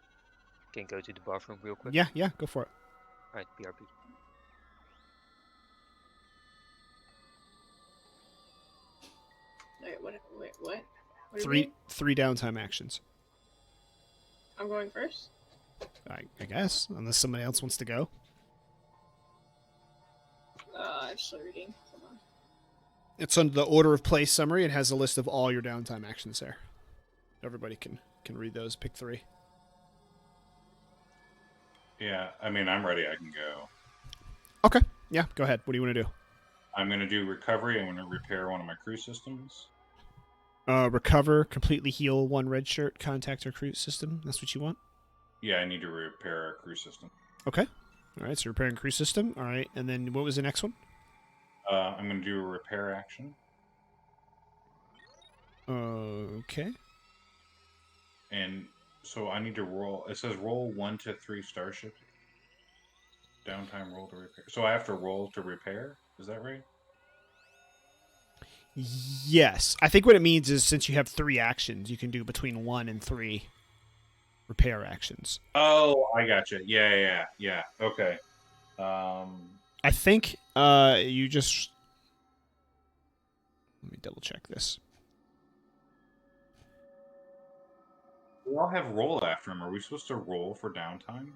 can go to the bathroom real quick? Yeah, go for it. All right, BRB. Wait, what? What do you Three mean? 3 downtime actions. I'm going first. I guess, unless somebody else wants to go. I'm still reading. Hold on. It's under the order of play summary. It has a list of all your downtime actions there. Everybody can read those. Pick 3. Yeah, I mean, I'm ready. I can go. Okay. Yeah, go ahead. What do you want to do? I'm going to do recovery. I'm going to repair one of my crew systems. Recover, completely heal 1 red shirt, contact or crew system. That's what you want? Yeah, I need to repair a crew system. Okay. All right, so repairing crew system. All right, and then what was the next one? I'm going to do a repair action. Okay. And so I need to roll. It says roll 1 to 3 starships. Downtime roll to repair. So I have to roll to repair? Is that right? Yes. I think what it means is since you have 3 actions, you can do between 1 and 3 repair actions. Oh, I gotcha. Yeah. Okay. I think you just... Let me double check this. We all have roll after them. Are we supposed to roll for downtime?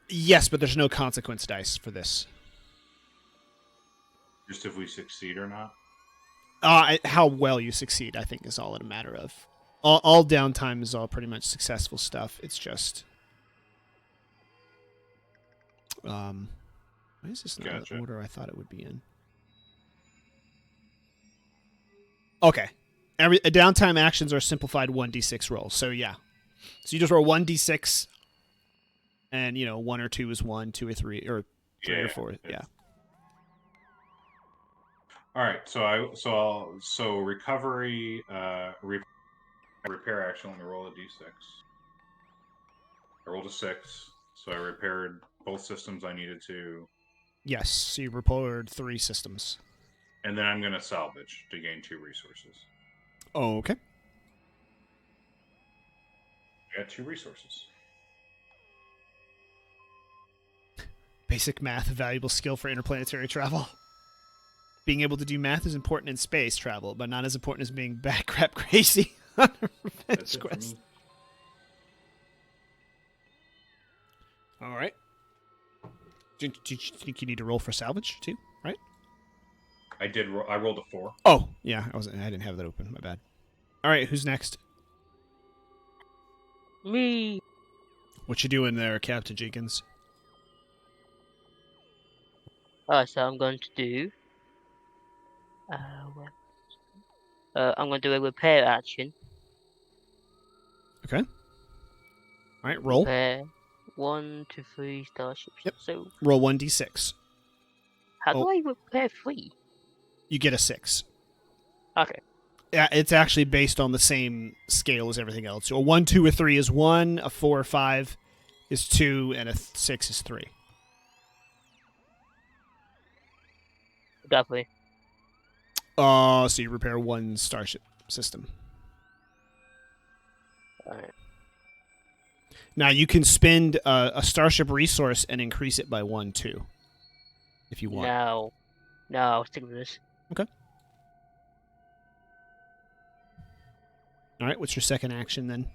Yes, but there's no consequence dice for this. Just if we succeed or not? How well you succeed, I think, is all a matter of. All downtime is all pretty much successful stuff. It's just... why is this not Gotcha. the order I thought it would be in? Okay. Downtime actions are simplified 1d6 rolls. So, yeah. So you just roll 1d6, and, 1 or 2 is 1, 2 or 3, or 3 or 4. Yeah. All right. So recovery, repair action. Let me roll a d6. I rolled a 6, so I repaired both systems I needed to. Yes, so you repaired 3 systems. And then I'm going to salvage to gain 2 resources. Oh, okay. I got 2 resources. Basic math, a valuable skill for interplanetary travel. Being able to do math is important in space travel, but not as important as being bad crap crazy on a revenge quest. All right. Do you think you need to roll for salvage too? Right? I did. I rolled a 4. Oh, yeah. I didn't have that open. My bad. All right. Who's next? Me. What you doing there, Captain Jenkins? So I'm going to do. I'm going to do a repair action. Okay. All right. Roll. Repair 1 to 3 starships. Yep. So Roll 1d6. how do I repair 3? You get a 6. Okay. Yeah, it's actually based on the same scale as everything else. So a 1, 2, or 3 is 1, a 4 or 5 is 2, and a 6 is 3. Definitely. So you repair 1 starship system. Alright. Now you can spend a starship resource and increase it by 1 too, if you want. No, I'll stick with this. Okay. All right. What's your second action then?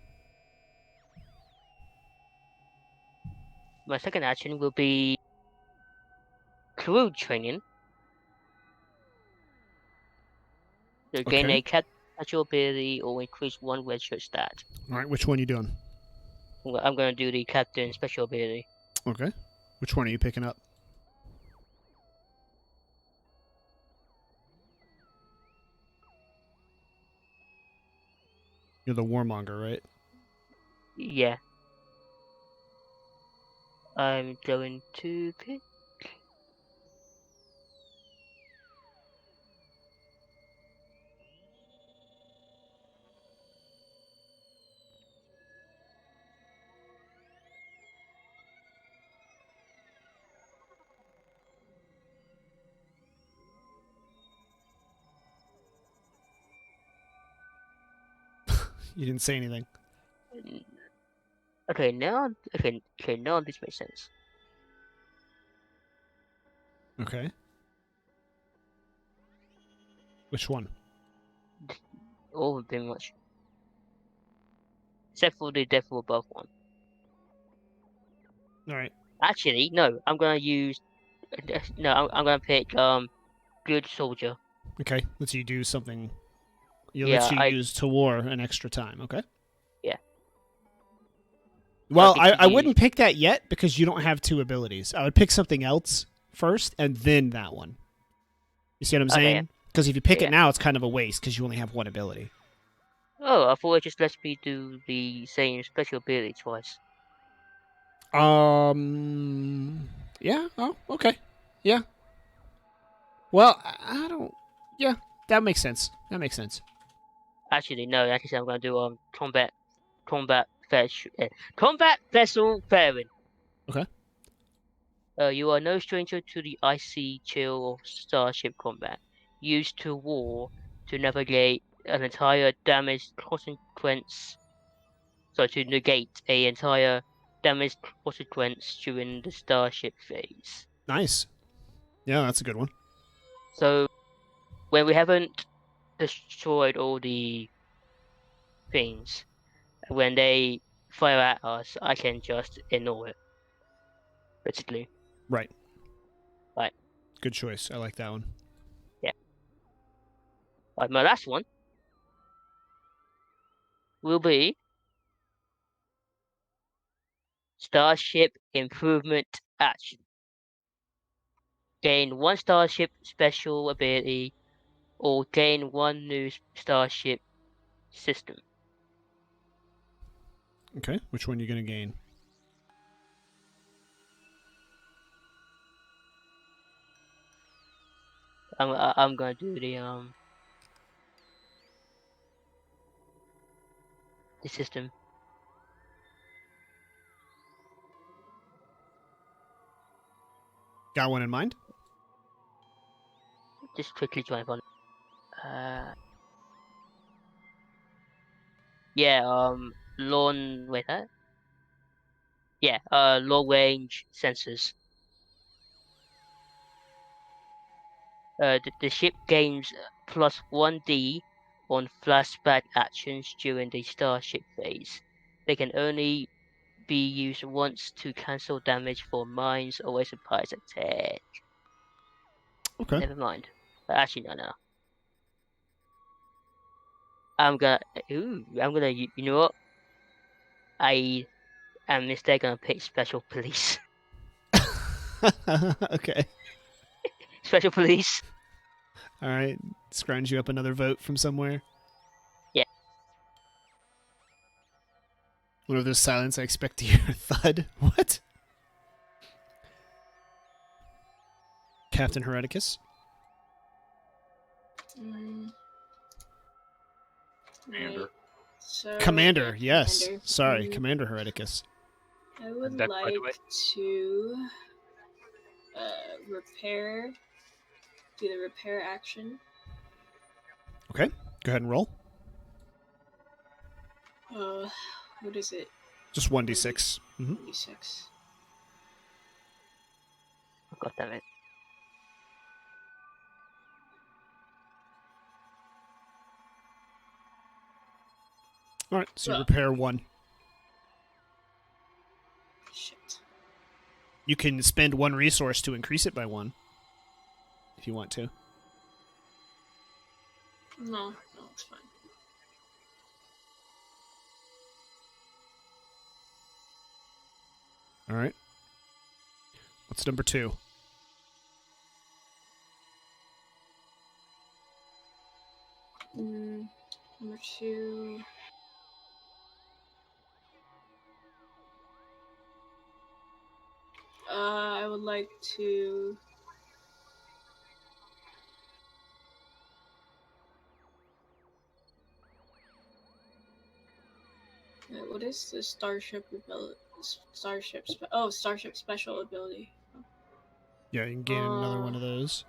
My second action will be crew training. To gain a casual ability or increase 1 red shirt stat. All right. Which one are you doing? I'm going to do the captain special ability. Okay. Which one are you picking up? You're the warmonger, right? Yeah. I'm going to pick. You didn't say anything. Okay, now now this makes sense. Okay. Which one? All pretty much. Except for the devil above one. All right. Actually, no, I'm gonna use no, I'm gonna pick good soldier. Okay. Lets you do something. It Yeah, lets you I use to war an extra time. Okay. Yeah. Well, pick I to wouldn't use- pick that yet because you don't have 2 abilities. I would pick something else first and then that one. You see what I'm Okay, saying? Because if you pick Yeah. it now, it's kind of a waste because you only have 1 ability. Oh, I thought it just lets me do the same special ability twice. Yeah. Oh, okay. Yeah. Well, I don't. Yeah, that makes sense. That makes sense. Actually, no. Actually, I'm gonna do combat vessel fairing. Okay. You are no stranger to the icy chill of starship combat, used to war to navigate an entire damage consequence. So to negate a entire damage consequence during the starship phase. Nice. Yeah, that's a good one. So when we haven't destroyed all the things, when they fire at us, I can just ignore it. Basically. Right. Right. Good choice. I like that one. Yeah. Right, my last one will be Starship Improvement Action. Gain 1 Starship special ability or gain 1 new Starship system. Okay. Which one are you going to gain? I'm gonna do the system. Got one in mind? Just quickly try and find yeah, long wait that? Yeah, long range sensors. The ship gains plus 1D on flashback actions during the starship phase. They can only be used once to cancel damage for mines or a surprise attack. Okay. Never mind. Actually, no. I'm gonna, you know what? I am instead gonna pick Special Police. Okay. Special Police. All right. Scrounge you up another vote from somewhere. Yeah. One of those silence I expect to hear a thud. What? Captain Hereticus. Mm. Commander. Right. So, Commander, yeah, yes. Commander. Sorry, Commander Hereticus. I would Back, by the way. like to repair. Do the repair action. Okay. Go ahead and roll. What is it? Just 1d6. Mm-hmm. 1d6. God damn it. All right. So you Well. repair 1. Shit. You can spend 1 resource to increase it by 1 if you want to. No, it's fine. All right. What's number 2? Number 2. I would like to. What is the Starship ability? Starship special ability. Yeah, you can gain another one of those.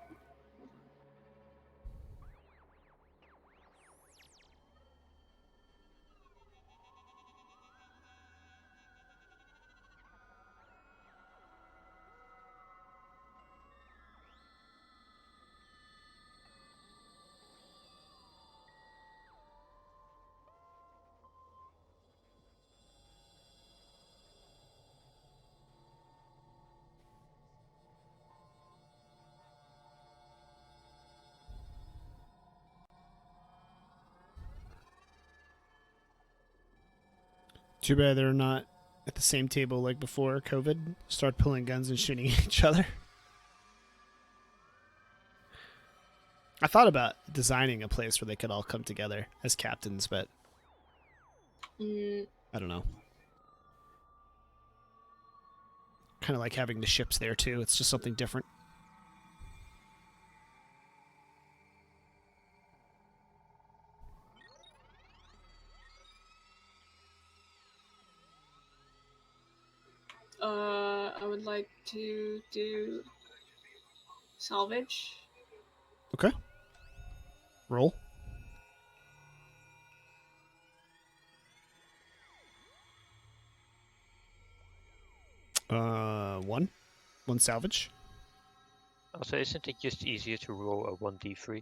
Too bad they're not at the same table like before COVID. Start pulling guns and shooting at each other. I thought about designing a place where they could all come together as captains, but I don't know. Kind of like having the ships there too. It's just something different. I would like to do salvage. Okay. Roll. One. One salvage. Also, isn't it just easier to roll a 1d3?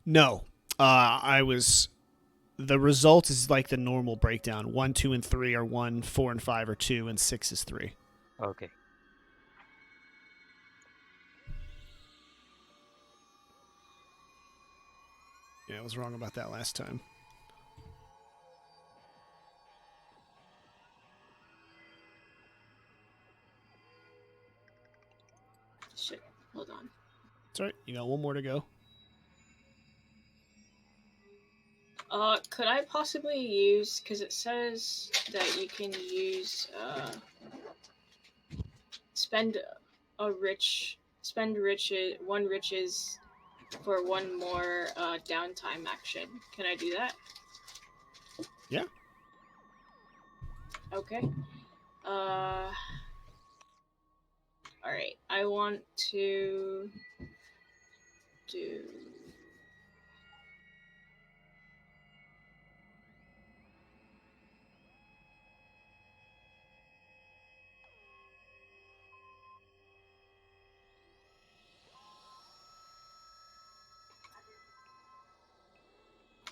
No. The result is like the normal breakdown. 1, 2, and 3 are 1, 4 and 5 are 2, and 6 is 3. Okay. Yeah, I was wrong about that last time. Shit, hold on. It's alright. You got one more to go. Could I possibly use, because it says that you can use, spend one riches for one more, downtime action. Can I do that? Yeah. Okay. Alright, I want to do...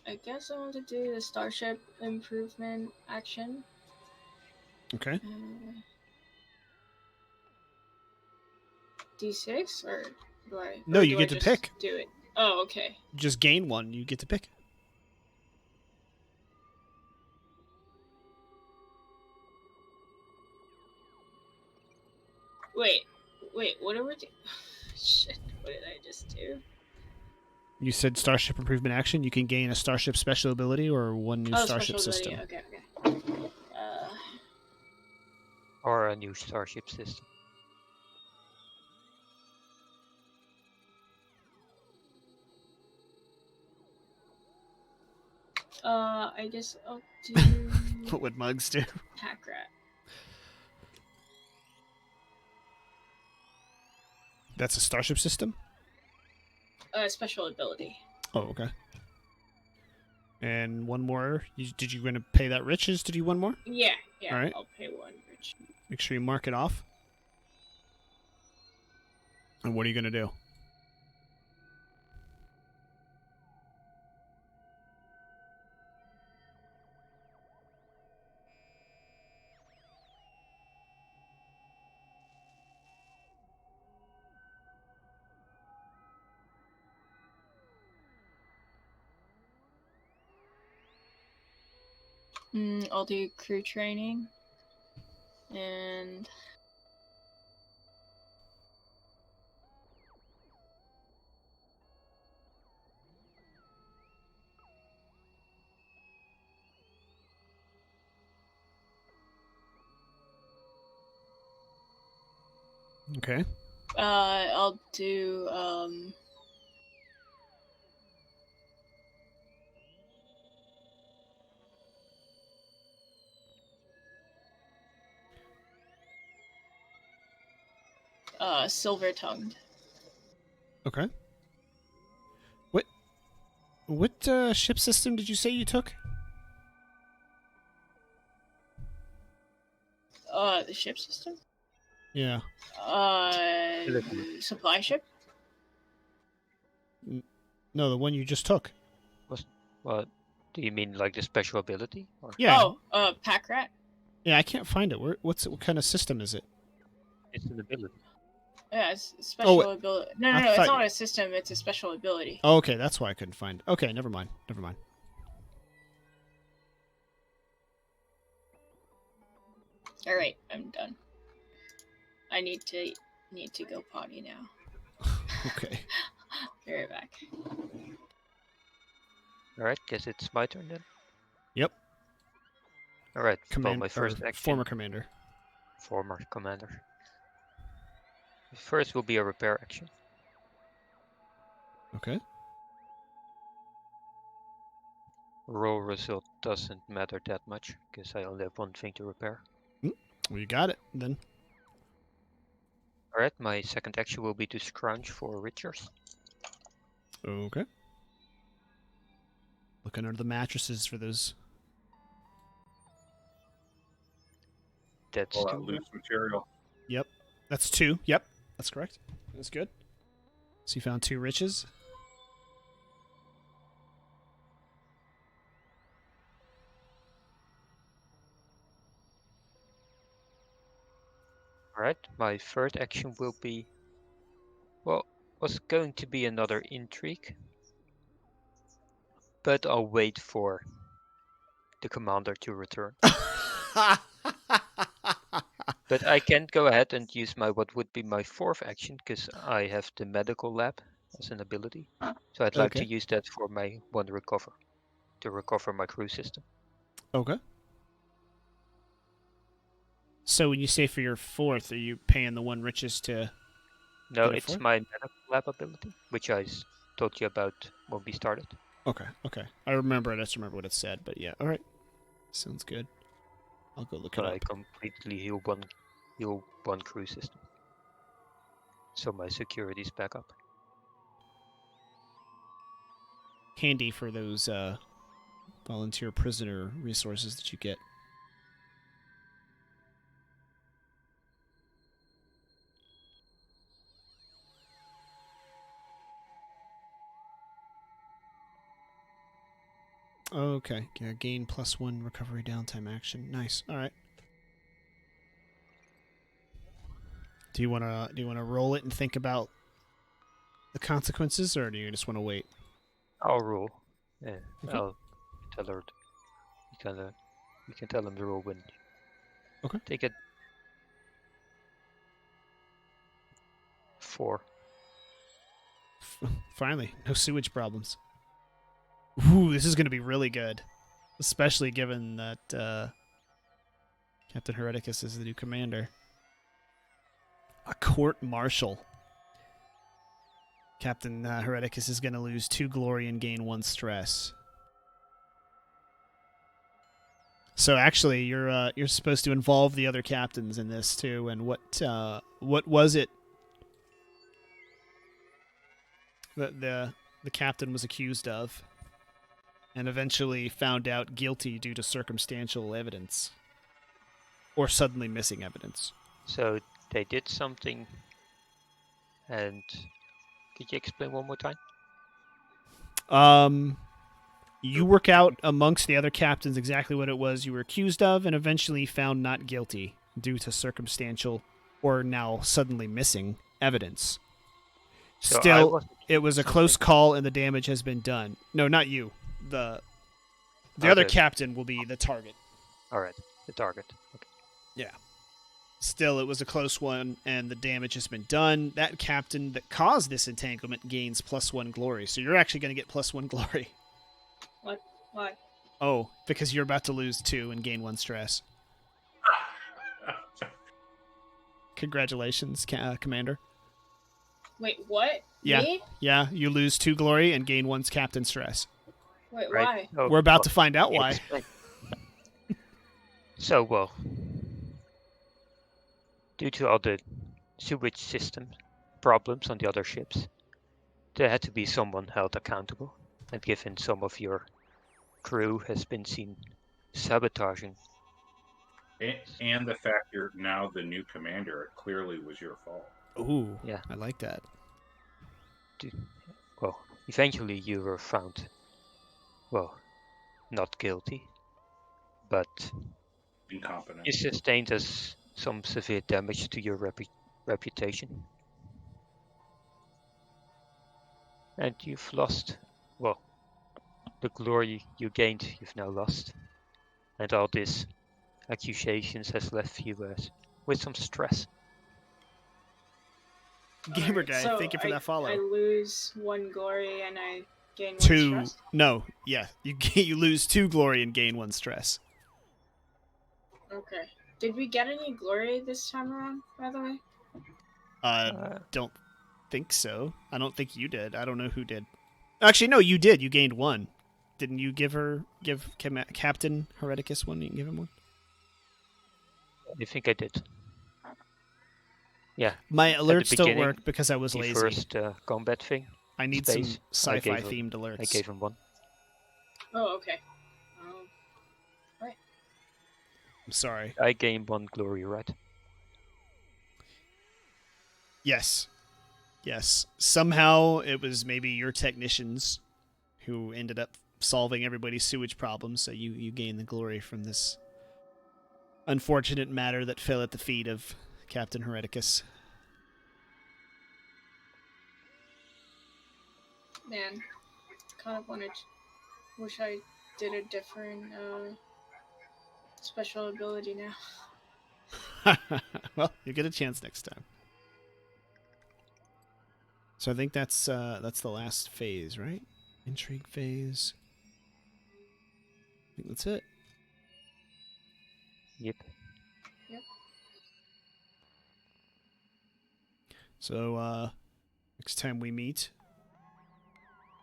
I guess I want to do the Starship Improvement action. Okay. D6 or do I? No, or you do I get to just pick. Do it. Oh, okay. Just gain one. You get to pick. Wait. What are we doing? Shit. What did I just do? You said Starship Improvement action. You can gain a Starship special ability or one new Starship special system. ability. Okay. Or a new starship system. I guess I'll do What would mugs do? Pack Rat. That's a Starship system? Special ability. Oh, okay. And one more. Did you going to pay that riches to do one more? Yeah. All right. I'll pay one rich. Make sure you mark it off. And what are you going to do? I'll do crew training. And Okay. I'll do silver tongued. Okay. What ship system did you say you took? The ship system? Yeah. Supply ship? No, the one you just took. What? Do you mean like the special ability? Or? Yeah. Oh, Pack Rat? Yeah, I can't find it. What kind of system is it? It's an ability. Yeah, it's special ability. No, I it's thought- not a system, it's a special ability. Oh, okay, that's why I couldn't find it. Okay, never mind. All right, I'm done. I need to go potty now. Okay. Be right back. Alright, guess it's my turn then. Yep. Alright, well, Command my first or action. former commander. Former commander. First will be a repair action. Okay. Roll result doesn't matter that much, because I only have one thing to repair. Well, you got it then. Alright, my second action will be to scrounge for riches. Okay. Looking under the mattresses for those. That's All that 2. loose material. Yep. That's 2. Yep. That's correct. That's good. So you found 2 riches. Alright, my third action will be... Well, was going to be another intrigue. But I'll wait for the commander to return. But I can go ahead and use my what would be my fourth action, because I have the medical lab as an ability. So I'd like to Okay. use that for my one recover, to recover my crew system. Okay. So when you say for your fourth, are you paying the 1 riches to... No, Get it it's for? my medical lab ability, which I told you about when we started. Okay. Okay. I remember it. I just remember what it said, but yeah. All right. Sounds good. I'll go look But it I up. completely heal one crew system. So my security's back up. Handy for those volunteer prisoner resources that you get. Okay. Yeah, gain +1 recovery downtime action. Nice. All right. Do you wanna roll it and think about the consequences, or do you just want to wait? I'll rule. Yeah, Okay. I'll tell her. You can tell him the rule when. Okay. Take it. 4. Finally, no sewage problems. Ooh, this is going to be really good, especially given that Captain Hereticus is the new commander. A court martial. Captain Hereticus is going to lose 2 glory and gain 1 stress. So actually, you're supposed to involve the other captains in this too. And what was it that the captain was accused of, and eventually found out guilty due to circumstantial evidence or suddenly missing evidence? So they did something, and could you explain one more time? You work out amongst the other captains exactly what it was you were accused of, and eventually found not guilty due to circumstantial or now suddenly missing evidence. So Still, it was a something- close call, and the damage has been done. No, not you. The other Okay. captain will be the target. All right, the target. Okay. Yeah. Still, it was a close one, and the damage has been done. That captain that caused this entanglement gains +1 glory, so you're actually going to get +1 glory. What? Why? Oh, because you're about to lose 2 and gain 1 stress. Congratulations, Commander. Wait, what? Yeah. Me? Yeah, you lose 2 glory and gain 1's captain stress. Wait, Right. why? Oh, We're about well, to find out why. explain. So, well, due to all the sewage system problems on the other ships, there had to be someone held accountable. And given some of your crew has been seen sabotaging. And the fact you're now the new commander, it clearly was your fault. Ooh, Yeah. I like that. Well, eventually you were found, well, not guilty, but Incompetent. you sustained some severe damage to your reputation. And you've lost, well, the glory you gained, you've now lost. And all this accusations has left you with some stress. Gamer Alright, guy, so thank you for that follow. I lose 1 glory and I gain 1 2. stress? No, yeah, you lose 2 glory and gain 1 stress. Okay. Did we get any glory this time around, by the way? Don't think so. I don't think you did. I don't know who did. Actually, no, you did. You gained 1. Didn't you give Captain Hereticus 1? You can give him 1. I think I did. Yeah. My At alerts the don't beginning, work because I was the lazy. first combat thing. I need space, some I sci-fi gave him- themed alerts. I gave him 1. Oh, okay. I'm sorry. I gained 1 glory, right? Yes. Yes. Somehow it was maybe your technicians who ended up solving everybody's sewage problems, so you gain the glory from this unfortunate matter that fell at the feet of Captain Hereticus. Man, kind of wish I did a different special ability now. Well, you get a chance next time. So I think that's the last phase, right? Intrigue phase. I think that's it. Yep. So next time we meet,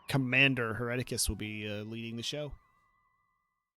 Commander Hereticus will be leading the show.